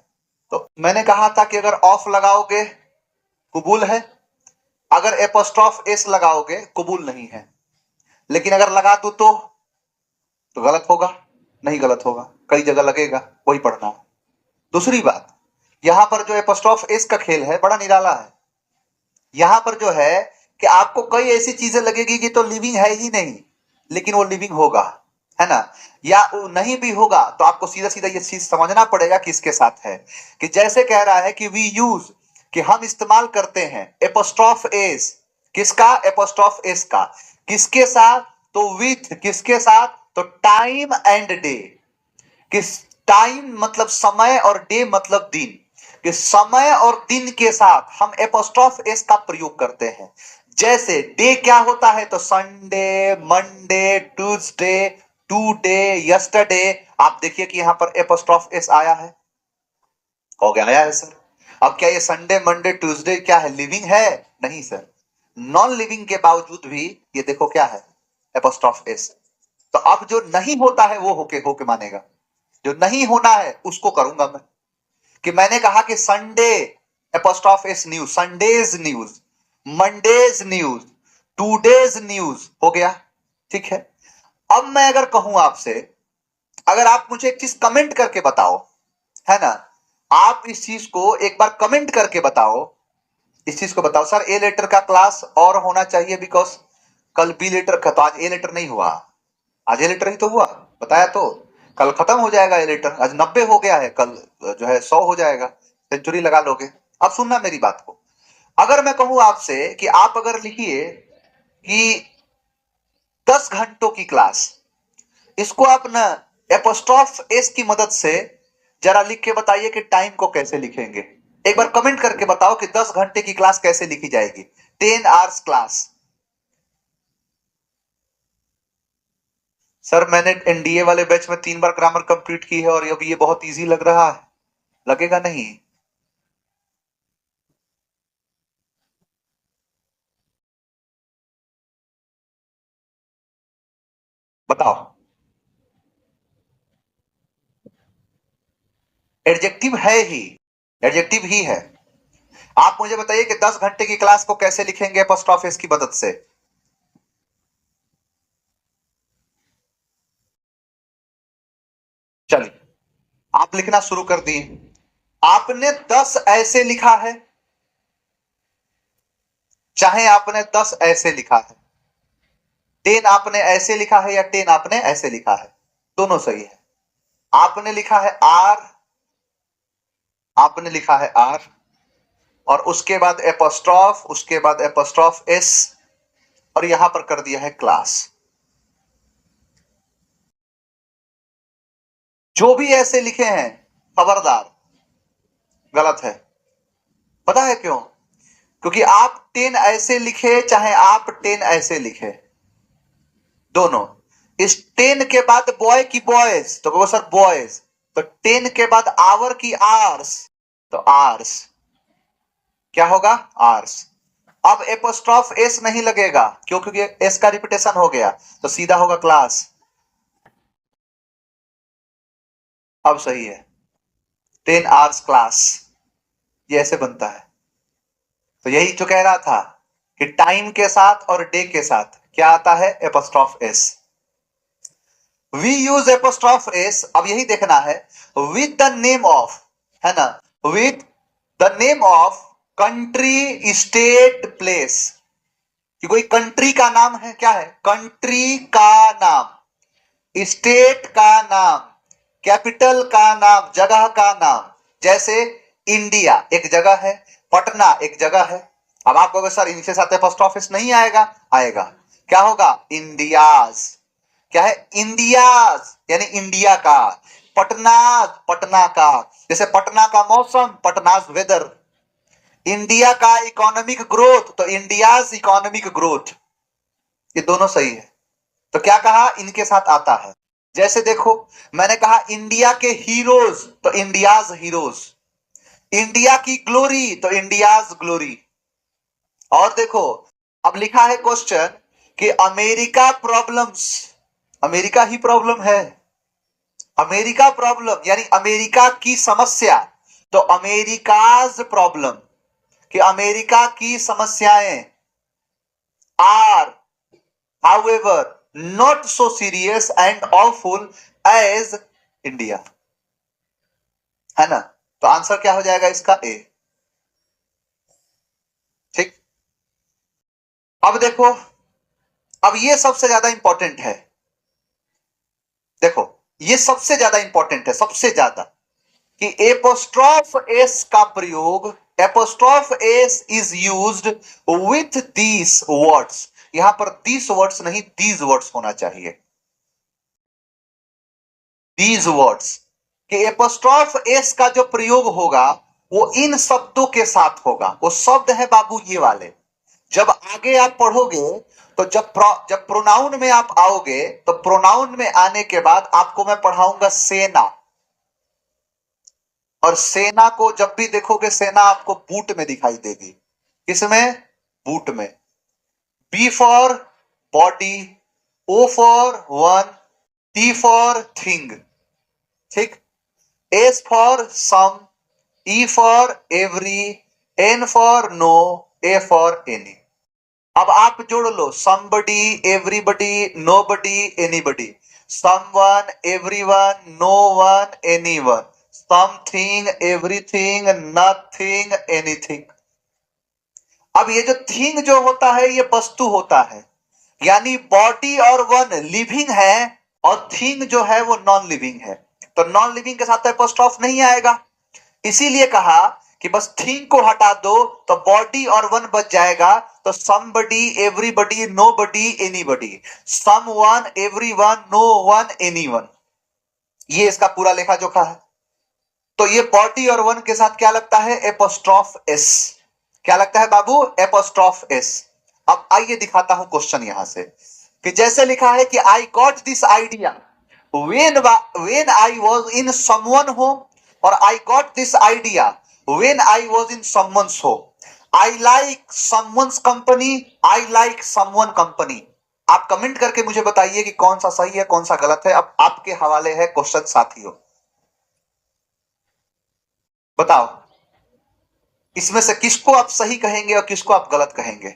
तो मैंने कहा था कि अगर ऑफ लगाओगे कबूल है, अगर एपोस्ट्रॉफ एस लगाओगे कबूल नहीं है। लेकिन अगर लगा दू तो गलत होगा? नहीं गलत होगा, कई जगह लगेगा, वही पढ़ना है। दूसरी बात, यहां पर जो एपोस्ट्रॉफ एस का खेल है बड़ा निराला है। यहां पर जो है कि आपको कई ऐसी चीजें लगेगी कि तो लिविंग है ही नहीं, लेकिन वो लिविंग होगा। है ना, या वो नहीं भी होगा तो आपको सीधा सीधा ये चीज समझना पड़ेगा कि इसके साथ है, कि जैसे कह रहा है कि वी यूज, कि हम इस्तेमाल करते हैं एपोस्ट्रोफ एस, किसका, एपोस्ट्रोफ एस का, किसके साथ, तो विथ, किसके साथ, तो टाइम एंड डे, किस, टाइम मतलब समय और डे मतलब दिन, कि समय और दिन के साथ हम एपोस्ट्रोफ एस का प्रयोग करते हैं। जैसे डे क्या होता है, तो Sunday, Monday, Tuesday, today, yesterday. आप देखिए कि यहां पर एपोस्ट्रोफ एस आया है, हो गया, आया है सर। अब क्या ये संडे, मंडे, ट्यूसडे क्या है, लिविंग है? नहीं सर, नॉन लिविंग के बावजूद भी ये देखो क्या है, एपोस्ट्रोफ एस। तो अब जो नहीं होता है वो होके मानेगा, जो नहीं होना है उसको करूंगा मैं, कि मैंने कहा कि Sunday apostrophe S news, Sundays news, Mondays news, today's news, हो गया, ठीक है। अब मैं अगर कहूं आपसे, अगर आप मुझे एक चीज कमेंट करके बताओ, है ना, आप इस चीज को एक बार कमेंट करके बताओ, इस चीज को बताओ, सर ए लेटर का क्लास और होना चाहिए बिकॉज कल बी लेटर का, तो आज ए लेटर नहीं हुआ, आज ए लेटर ही तो हुआ, बताया तो, कल खत्म हो जाएगा ए लेटर, आज 90 हो गया है, कल जो है 100 हो जाएगा, सेंचुरी लगा लोगे। अब सुनना मेरी बात को, अगर मैं कहूं आपसे कि आप अगर लिखिए कि 10 घंटों की क्लास, इसको आप ना एपोस्ट्रोफ एस की मदद से जरा लिख के बताइए कि टाइम को कैसे लिखेंगे, एक बार कमेंट करके बताओ कि 10 घंटे की क्लास कैसे लिखी जाएगी, 10 आवर्स क्लास। सर मैंने एनडीए वाले बैच में 3 बार ग्रामर कंप्लीट की है और अब ये बहुत इजी लग रहा है, लगेगा नहीं? बताओ, एडजेक्टिव है ही, एडजेक्टिव ही है। आप मुझे बताइए कि 10 घंटे की क्लास को कैसे लिखेंगे एपोस्ट्रोफ एस की मदद से। चलिए, आप लिखना शुरू कर दिए, आपने 10 ऐसे लिखा है, चाहे आपने 10 ऐसे लिखा है, 10 आपने ऐसे लिखा है या 10 आपने ऐसे लिखा है, दोनों सही है। आपने लिखा है आर, आपने लिखा है आर, और उसके बाद एपोस्ट्रोफ, उसके बाद एपोस्ट्रोफ एस, और यहां पर कर दिया है क्लास। जो भी ऐसे लिखे हैं खबरदार, गलत है। पता है क्यों? क्योंकि आप 10 ऐसे लिखे चाहे आप 10 ऐसे लिखे, दोनों, इस 10 के बाद बॉय की बॉयज तो कहो सर बॉयज, तो 10 के बाद आवर की आर्स, तो आर्स, क्या होगा, आर्स। अब एपोस्ट्रोफ एस नहीं लगेगा, क्यों, क्योंकि एस का रिपीटेशन हो गया, तो सीधा होगा क्लास। अब सही है, 10 आवर्स क्लास, ये ऐसे बनता है। तो यही जो कह रहा था कि टाइम के साथ और डे के साथ क्या आता है, apostrophe S. We use apostrophe S, अब यही देखना है, विद द नेम ऑफ, है ना, with the name of country, state, place, कि कोई कंट्री का नाम है, क्या है, कंट्री का नाम, स्टेट का नाम, कैपिटल का नाम, जगह का नाम। जैसे इंडिया एक जगह है, पटना एक जगह है। अब आप कहोगे सर इनके साथ फर्स्ट ऑफिस नहीं आएगा, आएगा, क्या होगा, इंडियाज, क्या है, इंडियाज यानी इंडिया का, पटना, पटना का, जैसे पटना का मौसम, पटनाज वेदर, इंडिया का इकोनॉमिक ग्रोथ, तो इंडियाज इकोनॉमिक ग्रोथ, ये दोनों सही है। तो क्या कहा, इनके साथ आता है। जैसे देखो, मैंने कहा इंडिया के हीरोज, तो इंडियाज हीरोज, इंडिया की ग्लोरी, तो इंडियाज ग्लोरी। और देखो, अब लिखा है क्वेश्चन कि अमेरिका प्रॉब्लम्स, अमेरिका ही प्रॉब्लम है, अमेरिका प्रॉब्लम यानी अमेरिका की समस्या, तो अमेरिकाज प्रॉब्लम, कि अमेरिका की समस्याएं are however not so serious and awful as India, है ना। तो आंसर क्या हो जाएगा इसका, ए। ठीक, अब देखो, अब ये सबसे ज्यादा इंपॉर्टेंट है, देखो ये सबसे ज्यादा इंपॉर्टेंट है, सबसे ज्यादा, कि एपोस्ट्रॉफ एस का प्रयोग, apostrophe S is used with this words. यहां पर दीस वर्ड्स नहीं, दीज वर्ड्स होना चाहिए, दीज वर्ड्स, कि एपोस्ट्रॉफ एस का जो प्रयोग होगा वो इन शब्दों के साथ होगा। वो शब्द है बाबू ये वाले। जब आगे आप पढ़ोगे तो जब प्रोनाउन में आप आओगे तो प्रोनाउन में आने के बाद आपको मैं पढ़ाऊंगा सेना, और सेना को जब भी देखोगे सेना आपको बूट में दिखाई देगी। किसमें? बूट में। B for body, O for one, T for thing, ठीक, S for some, E for every, N for no, A for any. अब आप जोड़ लो, somebody, everybody, nobody, anybody, someone, everyone, no one, anyone, something, everything, nothing, anything। अब ये जो thing जो होता है ये वस्तु होता है, यानी बॉडी और वन लिविंग है और थिंग जो है वो नॉन लिविंग है। तो नॉन लिविंग के साथ एपोस्ट्रोफ नहीं आएगा, इसीलिए कहा कि बस थिंग को हटा दो तो बॉडी और वन बच जाएगा। तो somebody, everybody, nobody, anybody, someone, everyone, no one, anyone, ये इसका पूरा लेखा जोखा है। तो ये बॉडी और वन के साथ क्या लगता है? Apostrophe S. क्या लगता है बाबू? Apostrophe S. अब आइए दिखाता हूं क्वेश्चन यहां से, कि जैसे लिखा है कि I got this idea when I was in someone home, और I got this idea when I was in someone's home, I like someone's company, I like someone company। आप कमेंट करके मुझे बताइए कि कौन सा सही है कौन सा गलत है। अब आपके हवाले है क्वेश्चन साथियों, बताओ इसमें से किसको आप सही कहेंगे और किसको आप गलत कहेंगे?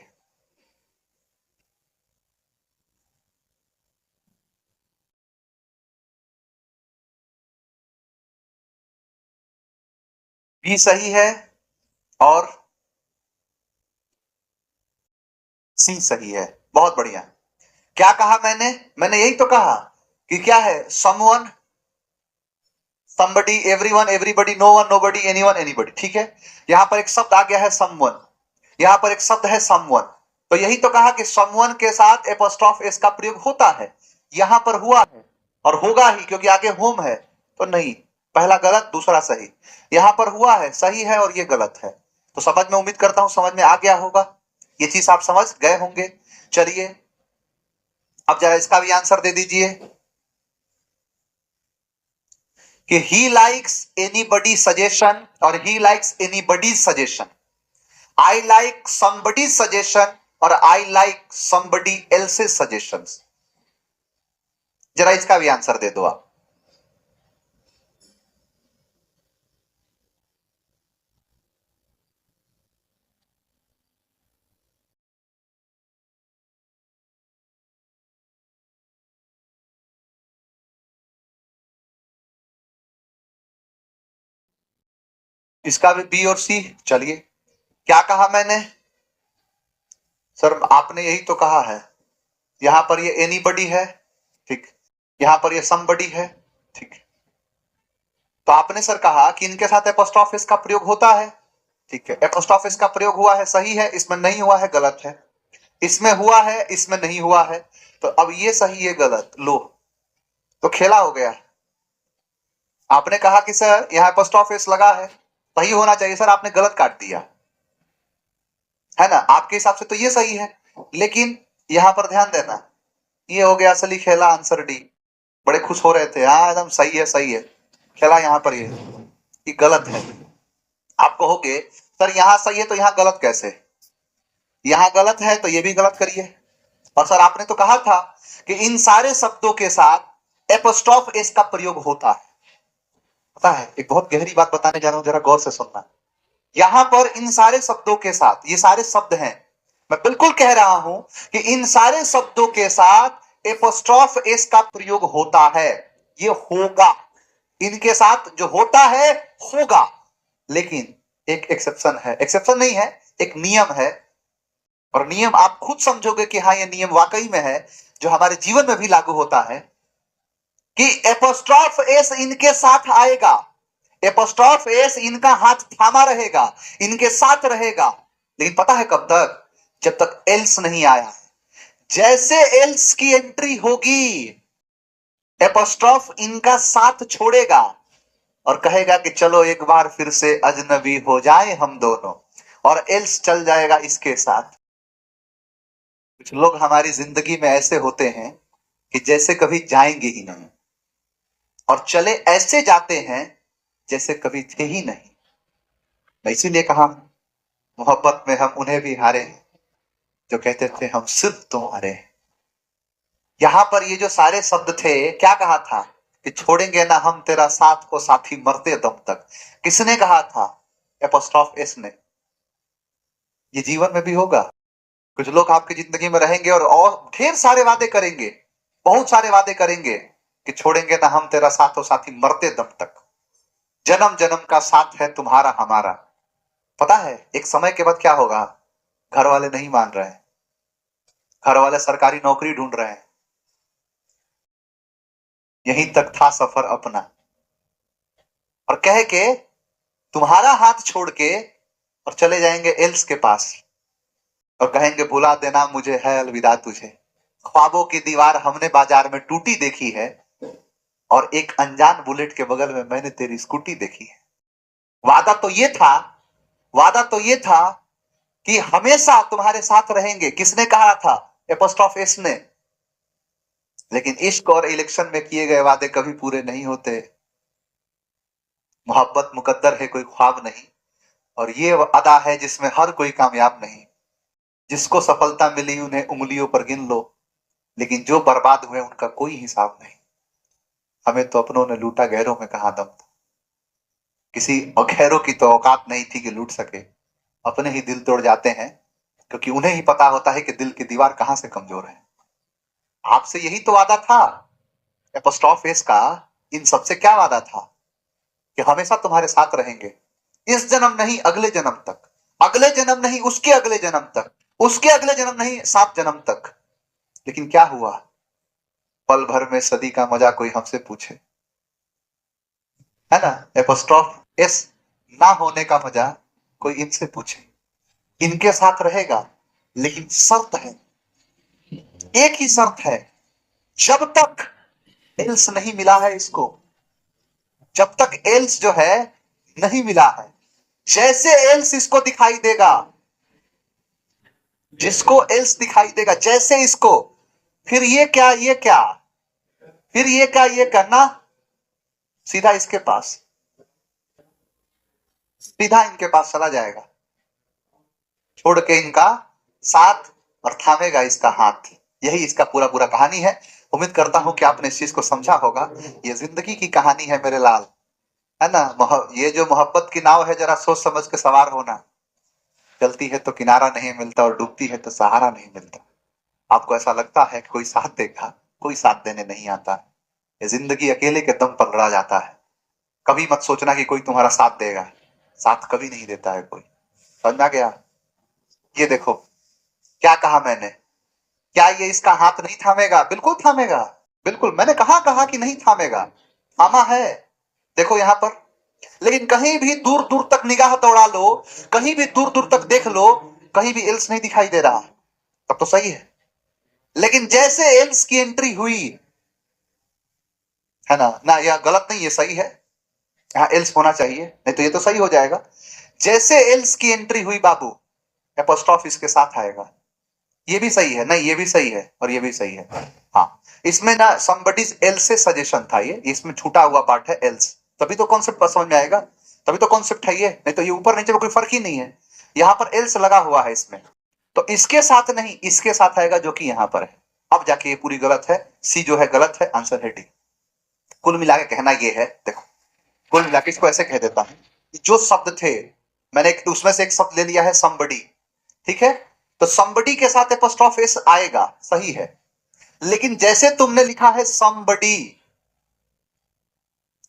बी सही है और सी सही है, बहुत बढ़िया। क्या कहा मैंने? मैंने यही तो कहा कि क्या है, someone, somebody, everyone, everybody, no one, nobody, anyone, anybody, ठीक है। यहां पर एक शब्द आ गया है someone, यहां पर एक शब्द है someone, तो यही तो कहा कि someone के साथ एपोस्ट्रोफ एस का प्रयोग होता है। यहां पर हुआ है और होगा ही, क्योंकि आगे होम है। तो नहीं, पहला गलत दूसरा सही। यहां पर हुआ है, सही है, और ये गलत है। तो समझ में, उम्मीद करता हूं समझ में आ गया होगा, ये चीज आप समझ गए होंगे। चलिए अब जरा इसका भी आंसर दे दीजिए कि ही लाइक्स एनीबडी सजेशन और he likes anybody suggestion, I like somebody suggestion और I like somebody else's suggestions. जरा इसका भी आंसर दे दो आप। इसका भी बी और सी। चलिए, क्या कहा मैंने? सर आपने यही तो कहा है, यहां पर ये एनीबडी है, ठीक, यहां पर ये समबडी है, ठीक। तो आपने सर कहा कि इनके साथ एपोस्ट्रोफिस का प्रयोग होता है, ठीक है। एपोस्ट्रोफिस का प्रयोग हुआ है, सही है, इसमें नहीं हुआ है, गलत है। इसमें हुआ है, इसमें नहीं हुआ है, तो अब ये सही है गलत, लो तो खेला हो गया। आपने कहा कि सर यहाँ एपोस्ट्रोफिस लगा है, सही होना चाहिए, सर आपने गलत काट दिया, है ना। आपके हिसाब से तो ये सही है, लेकिन यहां पर ध्यान देना, ये हो गया असली खेला, आंसर डी। बड़े खुश हो रहे थे, हाँ एकदम सही है सही है। खेला यहाँ पर ये गलत है। आप कहोगे सर यहाँ सही है तो यहाँ गलत कैसे? यहाँ गलत है तो ये भी गलत करिए। और सर आपने तो कहा था कि इन सारे शब्दों के साथ एपोस्ट्रोफ एस का प्रयोग होता है। पता है, एक बहुत गहरी बात बताने जा रहा हूं, जरा गौर से सुनना। यहां पर इन सारे शब्दों के साथ, ये सारे शब्द हैं, मैं बिल्कुल कह रहा हूं कि इन सारे शब्दों के साथ एपोस्ट्रोफ एस का प्रयोग होता है। ये होगा, इनके साथ जो होता है होगा, लेकिन एक एक्सेप्शन है, एक्सेप्शन नहीं है, एक नियम है। और नियम आप खुद समझोगे कि हाँ ये नियम वाकई में है, जो हमारे जीवन में भी लागू होता है। कि एपोस्ट्रॉफ एस इनके साथ आएगा, एपोस्ट्रॉफ एस इनका हाथ थामा रहेगा, इनके साथ रहेगा। लेकिन पता है कब तक? जब तक एल्स नहीं आया। जैसे एल्स की एंट्री होगी, एपोस्ट्रॉफ इनका साथ छोड़ेगा और कहेगा कि चलो एक बार फिर से अजनबी हो जाए हम दोनों, और एल्स चल जाएगा इसके साथ। कुछ लोग हमारी जिंदगी में ऐसे होते हैं कि जैसे कभी जाएंगे ही नहीं, और चले ऐसे जाते हैं जैसे कभी थे ही नहीं। मैं इसीलिए कहा, मोहब्बत में हम उन्हें भी हारे हैं जो कहते थे हम सिर्फ तुम्हारे हैं। यहां पर ये जो सारे शब्द थे, क्या कहा था? कि छोड़ेंगे ना हम तेरा साथ को साथी मरते दम तक। किसने कहा था? एपोस्ट्रॉफ एस ने। ये जीवन में भी होगा। कुछ लोग आपकी जिंदगी में रहेंगे और ढेर सारे वादे करेंगे, बहुत सारे वादे करेंगे कि छोड़ेंगे ना हम तेरा साथ और साथी मरते दम तक, जन्म जन्म का साथ है तुम्हारा हमारा। पता है एक समय के बाद क्या होगा? घर वाले नहीं मान रहे हैं, घर वाले सरकारी नौकरी ढूंढ रहे हैं। यहीं तक था सफर अपना, और कह के तुम्हारा हाथ छोड़ के और चले जाएंगे एल्स के पास और कहेंगे भुला देना मुझे है अलविदा तुझे। ख्वाबों की दीवार हमने बाजार में टूटी देखी है, और एक अनजान बुलेट के बगल में मैंने तेरी स्कूटी देखी है। वादा तो ये था, वादा तो ये था कि हमेशा तुम्हारे साथ रहेंगे। किसने कहा था? एपोस्ट्रॉफ एस ने। लेकिन इश्क और इलेक्शन में किए गए वादे कभी पूरे नहीं होते। मोहब्बत मुकद्दर है, कोई ख्वाब नहीं। और ये अदा है जिसमें हर कोई कामयाब नहीं। जिसको सफलता मिली उन्हें उंगलियों पर गिन लो, लेकिन जो बर्बाद हुए उनका कोई हिसाब नहीं। हमें तो अपनों ने लूटा, गैरों में कहां दम था। किसी और गैरों की तो औकात नहीं थी कि लूट सके। अपने ही दिल तोड़ जाते हैं, क्योंकि उन्हें ही पता होता है कि दिल की दीवार कहां से कमजोर है। आपसे यही तो वादा था एपोस्ट्रॉफ एस का। इन सबसे क्या वादा था? कि हमेशा तुम्हारे साथ रहेंगे, इस जन्म नहीं अगले जन्म तक, अगले जन्म नहीं उसके अगले जन्म तक, उसके अगले जन्म नहीं 7 जन्म तक। लेकिन क्या हुआ? पल भर में सदी का मजा कोई हमसे पूछे, है ना? एपोस्ट्रॉफ एस ना होने का मजा कोई इनसे पूछे। इनके साथ रहेगा, लेकिन शर्त है, एक ही शर्त है। जब तक एल्स नहीं मिला है इसको, जब तक एल्स जो है नहीं मिला है, जैसे एल्स इसको दिखाई देगा, जिसको एल्स दिखाई देगा जैसे इसको, फिर ये क्या ये क्या, फिर ये क्या ये करना, सीधा इसके पास, सीधा इनके पास चला जाएगा, छोड़ के इनका साथ और थामेगा इसका हाथ। यही इसका पूरा पूरा कहानी है। उम्मीद करता हूं कि आपने इस चीज को समझा होगा। ये जिंदगी की कहानी है मेरे लाल, है ना? ये जो मोहब्बत की नाव है, जरा सोच समझ के सवार होना। चलती है तो किनारा नहीं मिलता, और डूबती है तो सहारा नहीं मिलता। आपको ऐसा लगता है कि कोई साथ देगा, कोई साथ देने नहीं आता। ये जिंदगी अकेले के दम पर लड़ा जाता है। कभी मत सोचना कि कोई तुम्हारा साथ देगा, साथ कभी नहीं देता है कोई। समझ में गया? ये देखो क्या कहा मैंने। क्या ये इसका हाथ नहीं थामेगा? बिल्कुल थामेगा। बिल्कुल, मैंने कहा कि नहीं थामेगा, थामा है। देखो यहां पर। लेकिन कहीं भी दूर दूर तक निगाह दौड़ा लो, कहीं भी दूर दूर तक देख लो, कहीं भी एल्स नहीं दिखाई दे रहा। तब तो सही है। लेकिन जैसे एल्स की एंट्री हुई, है ना? ना यह गलत नहीं, ये सही है। यहाँ एल्स होना चाहिए, नहीं तो ये तो सही हो जाएगा। जैसे एल्स की एंट्री हुई बाबू, एपोस्ट्रॉफ इसके साथ आएगा। ये भी सही है, नहीं ये भी सही है, और ये भी सही है। हाँ, इसमें ना somebody's else से सजेशन था, ये इसमें छूटा हुआ पार्ट है एल्स। तभी तो कॉन्सेप्ट समझ में आएगा, तभी तो कॉन्सेप्ट है ये। नहीं तो ये ऊपर नीचे में कोई फर्क ही नहीं है। यहाँ पर एल्स लगा हुआ है इसमें, तो इसके साथ नहीं इसके साथ आएगा, जो कि यहाँ पर है। अब जाके ये पूरी गलत है। सी जो है गलत है, आंसर है डी। कुल मिला के कहना ये है, देखो कुल मिला के इसको ऐसे कह देता हूं, जो शब्द थे, मैंने उसमें से एक शब्द ले लिया है somebody, ठीक है? तो somebody के साथ एपोस्ट्रोफ एस आएगा, सही है। लेकिन जैसे तुमने लिखा है somebody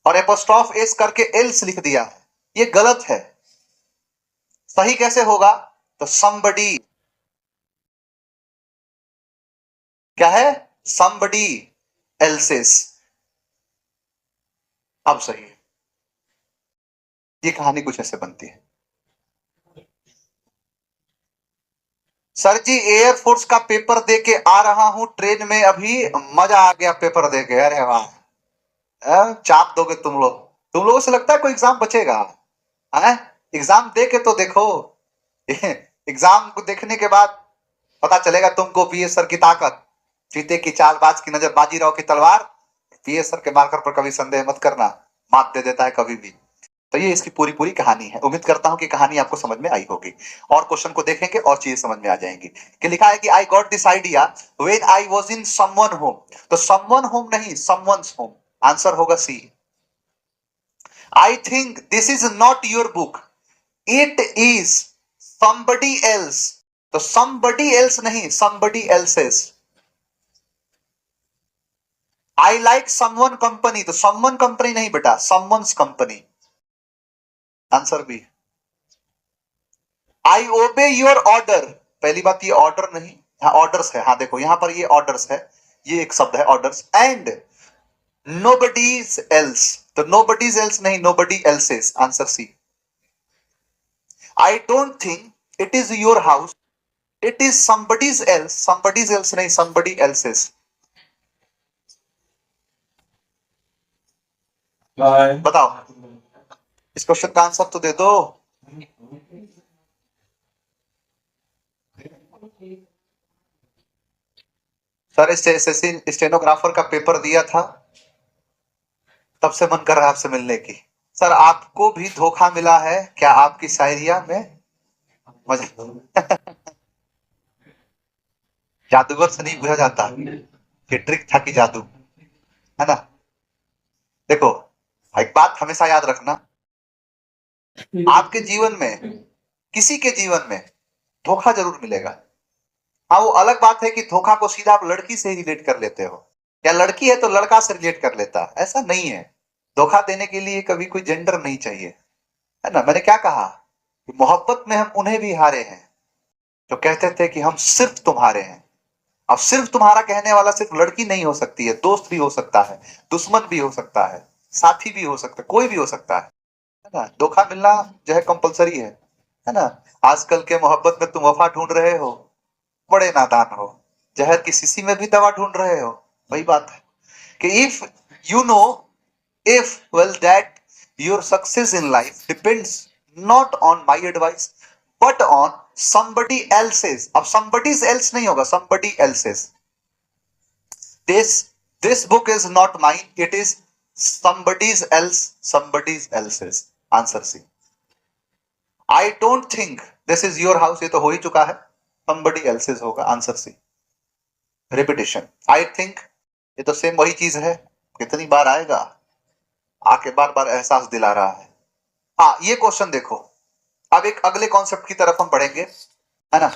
और एपोस्ट्रोफ एस करके एल्स लिख दिया है, ये गलत है। सही कैसे होगा? तो somebody क्या है? somebody else's, अब सही है। ये कहानी कुछ ऐसे बनती है। सर जी एयर फोर्स का पेपर दे के आ रहा हूं ट्रेन में अभी, मजा आ गया पेपर दे के, अरे वाह। चाप दोगे तुम लोग। तुम लोगों से लगता है कोई एग्जाम बचेगा? है, एग्जाम दे के तो देखो। एग्जाम को देखने के बाद पता चलेगा तुमको पीएस सर की ताकत, चीते की चालबाज की नजर, बाजीराव की तलवार। पीएस सर के मार्कर पर कभी संदेह मत करना, मात दे देता है कभी भी। तो ये इसकी पूरी पूरी कहानी है। उम्मीद करता हूं कि कहानी आपको समझ में आई होगी, और क्वेश्चन को देखेंगे और चीजें समझ में आ जाएंगी। कि लिखा है कि I got this idea when I was in someone home. तो समवन होम नहीं, समवन्स होम। आंसर होगा C. I think this is not your book, it is somebody else। तो somebody else नहीं, somebody else's। I like someone company, तो someone company नहीं बेटा, someone's company। Answer B. I obey your order। पहली बात ये order नहीं, हाँ ऑर्डर्स है। हाँ देखो यहां पर ये ऑर्डर्स है, ये एक शब्द है ऑर्डर्स। एंड nobody's else, तो nobody's else नहीं, nobody else's। Answer C. I don't think it is your house, it is somebody's else, somebody's else नहीं, somebody else's। बताओ इस क्वेश्चन का आंसर तो दे दो। सर स्टेनोग्राफर का पेपर दिया था, तब से मन कर रहा है आपसे मिलने की। सर आपको भी धोखा मिला है क्या आपकी शायरिया में? मजा। जादूगर से नहीं बुझा जाता, ये ट्रिक था कि जादू, है ना। देखो एक बात हमेशा याद रखना, आपके जीवन में, किसी के जीवन में धोखा जरूर मिलेगा। हाँ वो अलग बात है कि धोखा को सीधा आप लड़की से ही रिलेट कर लेते हो, या लड़की है तो लड़का से रिलेट कर लेता, ऐसा नहीं है। धोखा देने के लिए कभी कोई जेंडर नहीं चाहिए, है ना। मैंने क्या कहा कि मोहब्बत में हम उन्हें भी हारे हैं जो कहते थे कि हम सिर्फ तुम्हारे हैं। अब सिर्फ तुम्हारा कहने वाला सिर्फ लड़की नहीं हो सकती है, दोस्त भी हो सकता है, दुश्मन भी हो सकता है, साथी भी हो सकता है, कोई भी हो सकता है ना। धोखा मिलना जो है कंपलसरी है ना। आजकल के मोहब्बत में तुम वफा ढूंढ रहे हो, बड़े नादान हो। जहर की शीशी में भी दवा ढूंढ रहे हो। वही बात है कि if you know, if well that your success in life depends not on my advice but on somebody else's। अब somebody's else नहीं होगा, somebody else's। this book is not mine, it is somebody's else, somebody's else's। Answer C. I don't think this is your house, ये तो हो ही चुका है, somebody else's होगा। Answer C. Repetition, I think ये तो सेम वही चीज है, कितनी बार आएगा, आके बार बार एहसास दिला रहा है। हाँ ये क्वेश्चन देखो, अब एक अगले कॉन्सेप्ट की तरफ हम बढ़ेंगे, है ना।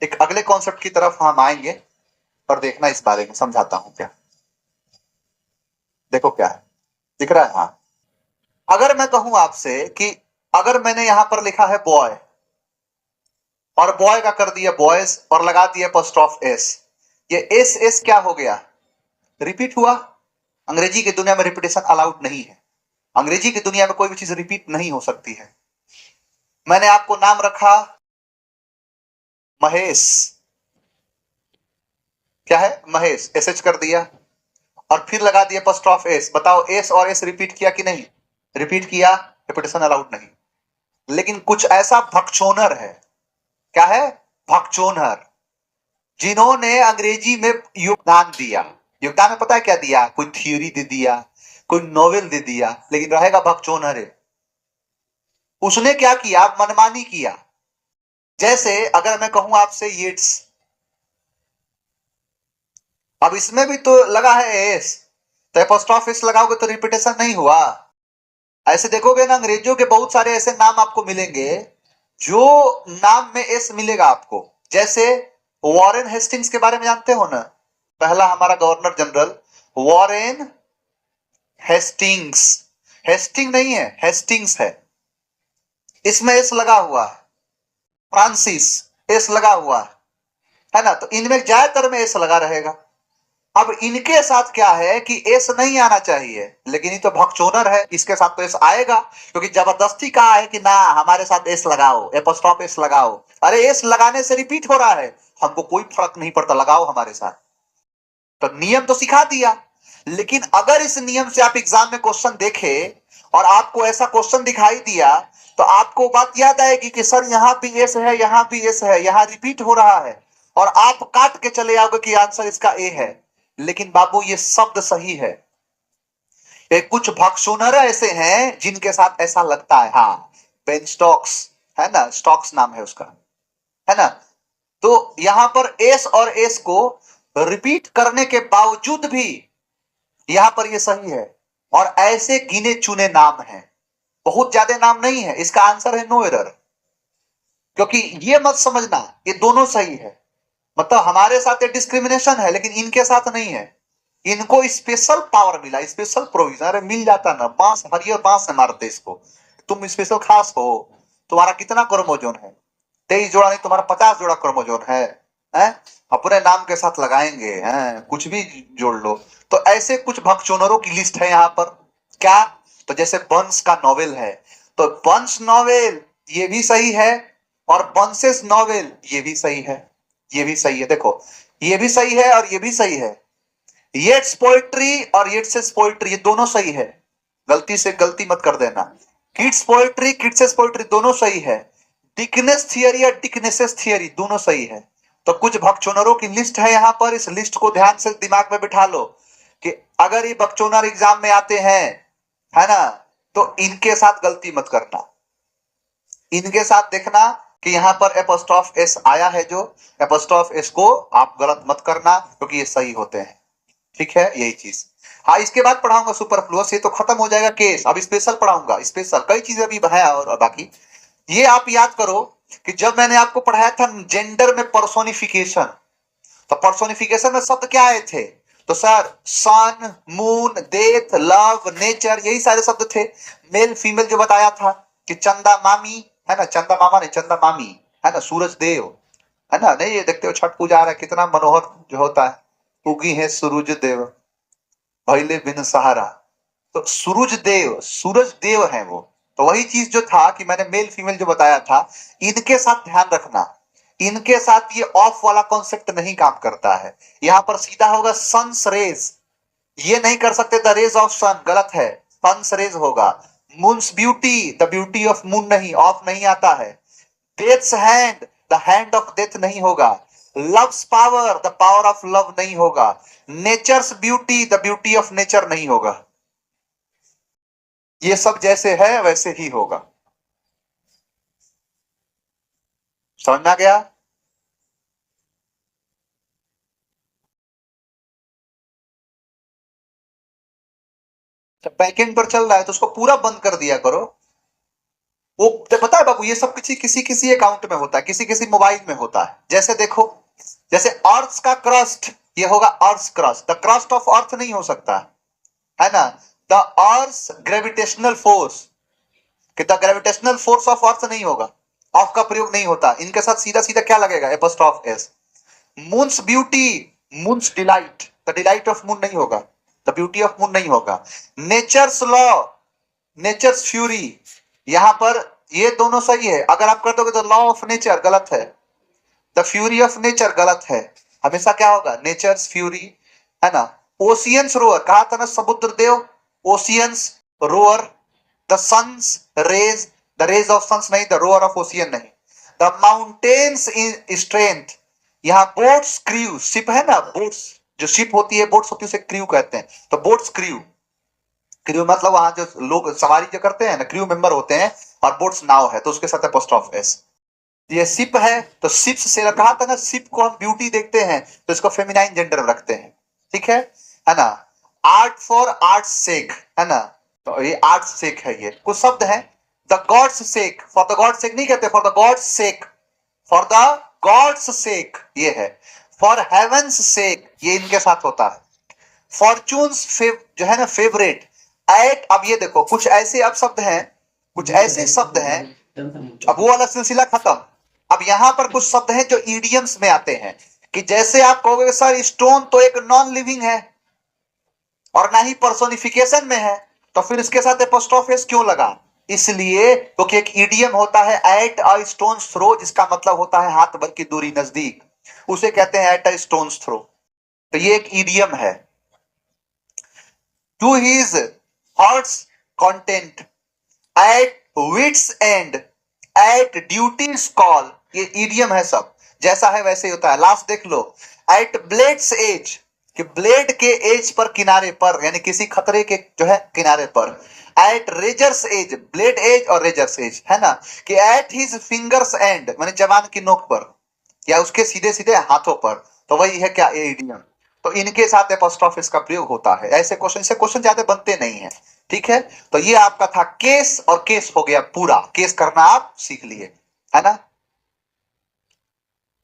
एक अगले कॉन्सेप्ट की तरफ हम आएंगे और देखना इस बारे में समझाता हूं क्या। देखो क्या है, दिख रहा है? हाँ अगर मैं कहूं आपसे कि अगर मैंने यहां पर लिखा है बॉय, और बॉय का कर दिया बॉयज और लगा दिया एपोस्ट्रोफ एस, ये एस एस क्या हो गया? रिपीट हुआ। अंग्रेजी की दुनिया में रिपीटेशन अलाउड नहीं है, अंग्रेजी की दुनिया में कोई भी चीज रिपीट नहीं हो सकती है। मैंने आपको नाम रखा महेश, क्या है? महेश, एस एच कर दिया और फिर लगा दिया एपोस्ट्रोफ एस। बताओ एस और एस रिपीट किया कि नहीं? रिपीट किया, रिपीटेशन अलाउड नहीं। लेकिन कुछ ऐसा भगचोनर है, क्या है? भगचोनर, जिन्होंने अंग्रेजी में योगदान दिया। योगदान में पता है क्या दिया? कोई थ्योरी दे दिया, कोई नॉवेल दे दिया, लेकिन रहेगा भगचोनर है। उसने क्या किया? मनमानी किया। जैसे अगर मैं कहूं आपसे येट्स, अब इसमें भी तो लगा है एस, तो एपोस्ट्रोफ एस लगाओगे तो रिपीटेशन नहीं हुआ। ऐसे देखोगे ना, अंग्रेजों के बहुत सारे ऐसे नाम आपको मिलेंगे जो नाम में एस मिलेगा आपको। जैसे वॉरेन हेस्टिंग्स के बारे में जानते हो ना, पहला हमारा governor general Warren Hastings. Hasting नहीं है, हेस्टिंग्स है, इसमें एस लगा हुआ है। फ्रांसिस, एस लगा हुआ है ना। तो इनमें ज्यादातर में एस लगा रहेगा। अब इनके साथ क्या है कि एस नहीं आना चाहिए, लेकिन ये तो भगचोदर है, इसके साथ तो एस आएगा, क्योंकि जबरदस्ती कहा है कि ना हमारे साथ एस लगाओ, एपोस्ट्रोफ एस लगाओ। अरे एस लगाने से रिपीट हो रहा है, हमको कोई फर्क नहीं पड़ता, लगाओ हमारे साथ। तो नियम तो सिखा दिया, लेकिन अगर इस नियम से आप एग्जाम में क्वेश्चन देखे और आपको ऐसा क्वेश्चन दिखाई दिया, तो आपको बात याद आएगी कि सर यहाँ भी एस है, यहाँ भी एस है, यहाँ रिपीट हो रहा है, और आप काट के चले आओगे कि आंसर इसका ए है। लेकिन बाबू ये शब्द सही है। ये कुछ भक्सुनर ऐसे हैं जिनके साथ ऐसा लगता है। हाँ, बेन स्टोक्स है ना, स्टोक्स नाम है उसका, है ना। तो यहां पर एस और एस को रिपीट करने के बावजूद भी यहां पर ये सही है, और ऐसे गिने चुने नाम हैं, बहुत ज्यादा नाम नहीं है। इसका आंसर है नो एरर, क्योंकि ये मत समझना ये दोनों सही है, मतलब हमारे साथ ये डिस्क्रिमिनेशन है, लेकिन इनके साथ नहीं है। इनको स्पेशल पावर मिला, स्पेशल प्रोविजन। अरे मिल जाता ना, बांस हरियर बांस से मारते इसको, तुम स्पेशल खास हो। तुम्हारा कितना क्रोमोजोन है? 23 जोड़ा नहीं, तुम्हारा 50 जोड़ा क्रोमोजोन है, हैं? अपने नाम के साथ लगाएंगे, हैं? कुछ भी जोड़ लो। तो ऐसे कुछ भक्चोनरों की लिस्ट है यहाँ पर। क्या? तो जैसे बंस का नॉवेल है, तो बंस नॉवेल ये भी सही है, और बंसेस नॉवेल ये भी सही है, ये भी सही है। देखो, ये भी सही है और ये भी सही है। येट्स पोएट्री और येट्सेस पोएट्री ये दोनों सही है, गलती से गलती मत कर देना। किड्स पोएट्री, किड्सेस पोएट्री दोनों सही है। डिकनेस थियरी और डिकनेसेस थियरी दोनों सही है। तो कुछ भक्चोनरों की लिस्ट है यहाँ पर, इस लिस्ट को ध्यान से दिमाग में बिठा लो कि अगर ये भक्चोनर एग्जाम में आते हैं, है ना, तो इनके साथ गलती मत करना। इनके साथ देखना कि यहाँ पर एपोस्ट्रोफ एस आया है, जो एपोस्ट्रोफ एस को आप गलत मत करना, क्योंकि ये सही होते हैं। ठीक है, यही चीज। हाँ, इसके बाद पढ़ाऊंगा सुपरफ्लुअस, ये तो खत्म हो जाएगा केस। अब स्पेशल पढ़ाऊंगा, स्पेशल कई चीजें अभी है, और बाकी ये आप याद करो कि जब मैंने आपको पढ़ाया था जेंडर में पर्सोनिफिकेशन, तो पर्सोनिफिकेशन में शब्द क्या आए थे? तो सर सन, मून, डेथ, लव, नेचर, यही सारे शब्द थे। मेल फीमेल जो बताया था कि चंदा मामी, है ना, चंदा मामा नहीं चंदा मामी, है ना, सूरज देव, है ना। नहीं, ये देखते हो छठ पूजा आ रहा है, कितना मनोहर जो होता है, उगी है सूरज देव भैले बिन सहारा। तो सूरज देव है वो। तो वही चीज जो था कि मैंने मेल फीमेल जो बताया था, इनके साथ ध्यान रखना, इनके साथ ये ऑफ वाला कॉन्सेप्ट नहीं काम करता है। यहां पर सीधा होगा सन्स रेज, ये नहीं कर सकते द रेज ऑफ सन, गलत है, सन्स रेज होगा। Moon's beauty, the beauty of moon नहीं, ऑफ नहीं आता है। Death's hand, the hand of death नहीं होगा। Love's power, the power of love नहीं होगा। Nature's beauty, the beauty of nature नहीं होगा। ये सब जैसे है वैसे ही होगा। समझ में आ गया? बैकएंड पर चल रहा है तो उसको पूरा बंद कर दिया करो। वो तो पता है बाबू, ये सब किसी किसी किसी अकाउंट में होता है, किसी किसी मोबाइल में होता है। जैसे देखो, जैसे अर्थ का क्रस्ट, ये होगा earth crust, the crust of earth नहीं हो सकता, है ना। द अर्थ ग्रेविटेशनल फोर्स, कि the gravitational force of earth नहीं होगा, ऑफ का प्रयोग नहीं होता। इनके साथ सीधा सीधा क्या लगेगा? Apostrophe S. Moons beauty, moons delight, the delight of moon नहीं होगा, द ब्यूटी ऑफ मून नहीं होगा। नेचर्स लॉ, नेचर्स फ्यूरी, यहां पर ये दोनों सही है। अगर आप कर दोगे तो लॉ ऑफ नेचर गलत है, द फ्यूरी ऑफ नेचर गलत है। हमेशा क्या होगा? नेचर्स फ्यूरी, है ना। ओशियंस रोअर, कहा था ना समुद्र देव, oceans roar. The suns rays, the rays of suns नहीं, द रोअर ऑफ ओशियन नहीं। द माउंटेन्स इन स्ट्रेंथ, यहाँ बोट्स क्रू, शिप है ना, बोट्स जो शिप होती है, बोट्स होती है, उसे क्रू कहते हैं। तो बोट्स क्रू, क्रू मतलब वहां जो लोग सवारी जो करते हैं ना, क्रू मेंबर होते हैं, और बोट्स नाव है, तो उसके साथ एपोस्ट्रोफ एस। ये शिप है, तो शिप्स से कहा था ना, शिप को हम ब्यूटी देखते हैं तो इसको फेमिनाइन जेंडर में रखते हैं। ठीक है ना। आर्ट फॉर आर्ट सेक, है ना, तो ये आर्ट सेक है। ये कुछ शब्द है, the god's sake, for the god sake नहीं कहते, for the god's sake, for the god's sake ये है। फॉर हेवंस सेक ये इनके साथ होता है। फॉर्चून्स जो है ना, फेवरेट, एट। अब ये देखो, कुछ ऐसे अब शब्द हैं, कुछ ऐसे शब्द हैं, अब वो वाला सिलसिला खत्म। अब यहां पर कुछ शब्द हैं जो ईडियम्स में आते हैं। कि जैसे आप कहोगे सर स्टोन तो एक नॉन लिविंग है और ना ही पर्सोनिफिकेशन में है, तो फिर इसके साथ एपोस्ट्रोफ क्यों लगा? इसलिए क्योंकि एक ईडियम होता है एट अ स्टोन थ्रो, जिसका मतलब होता है हाथ भर की दूरी नजदीक, उसे कहते हैं एट अ स्टोन थ्रो। तो ये एक ईडियम है। To his heart's content at wit's end at duty's call, ये ईडियम है सब, जैसा है वैसे ही होता है। लास्ट देख लो, एट ब्लेड्स एज, कि ब्लेड के एज पर, किनारे पर, यानी किसी खतरे के जो है किनारे पर। At razor's edge, blade edge और रेजर्स एज, है ना, कि एट हिज फिंगर्स एंड, माने जबान की नोक पर या उसके सीधे सीधे हाथों पर, तो वही है क्या, ये ईडियम। तो इनके साथ एपोस्ट्रोफ का प्रयोग होता है। ऐसे क्वेश्चन से क्वेश्चन ज्यादा बनते नहीं है, ठीक है। तो ये आपका था केस, और केस हो गया पूरा, केस करना आप सीख लिए, है ना।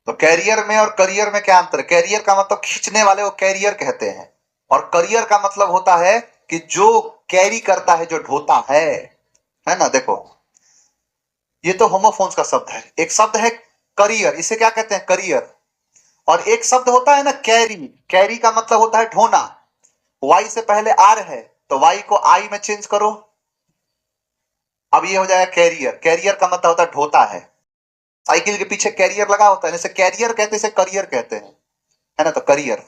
तो कैरियर में और करियर में क्या अंतर है? कैरियर का मतलब खींचने वाले को कैरियर कहते हैं, और करियर का मतलब होता है कि जो कैरी करता है, जो ढोता है ना। देखो ये तो होमोफोन्स का शब्द है। एक शब्द है करियर, इसे क्या कहते हैं, करियर। और एक शब्द होता है ना कैरी, कैरी का मतलब होता है ढोना। वाई से पहले आर है, तो वाई को आई में चेंज करो, अब ये हो जाएगा कैरियर। कैरियर का मतलब होता है ढोता है। साइकिल के पीछे कैरियर लगा होता है, जैसे कैरियर कहते हैं, इसे करियर कहते हैं, है ना। तो करियर,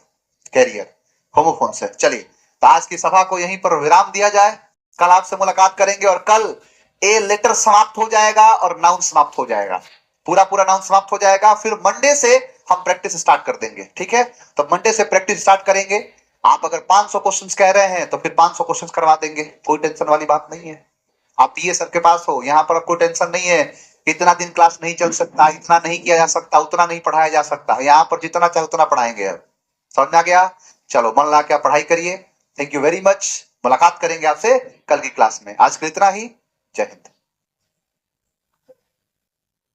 कैरियर होमोफोन से। चलिए, तो आज की सभा को यहीं पर विराम दिया जाए। कल आपसे मुलाकात करेंगे, और कल ए लेटर समाप्त हो जाएगा और नाउन समाप्त हो जाएगा, पूरा पूरा नाउन समाप्त हो जाएगा। फिर मंडे से हम प्रैक्टिस स्टार्ट कर देंगे, ठीक है। तो मंडे से प्रैक्टिस स्टार्ट करेंगे। आप अगर 500 क्वेश्चंस कह रहे हैं तो फिर 500 क्वेश्चंस करवा देंगे, कोई टेंशन वाली बात नहीं है। आप पीए सर के पास हो, यहाँ पर कोई टेंशन नहीं है, इतना दिन क्लास नहीं चल सकता, इतना नहीं किया जा सकता, उतना नहीं पढ़ाया जा सकता। यहाँ पर जितना चाहे उतना पढ़ाएंगे। अब समझ में आ गया? चलो, मन लगा के आप पढ़ाई करिए। Thank you very much. मुलाकात करेंगे आपसे कल की क्लास में। आज के लिए इतना ही। जय हिंद।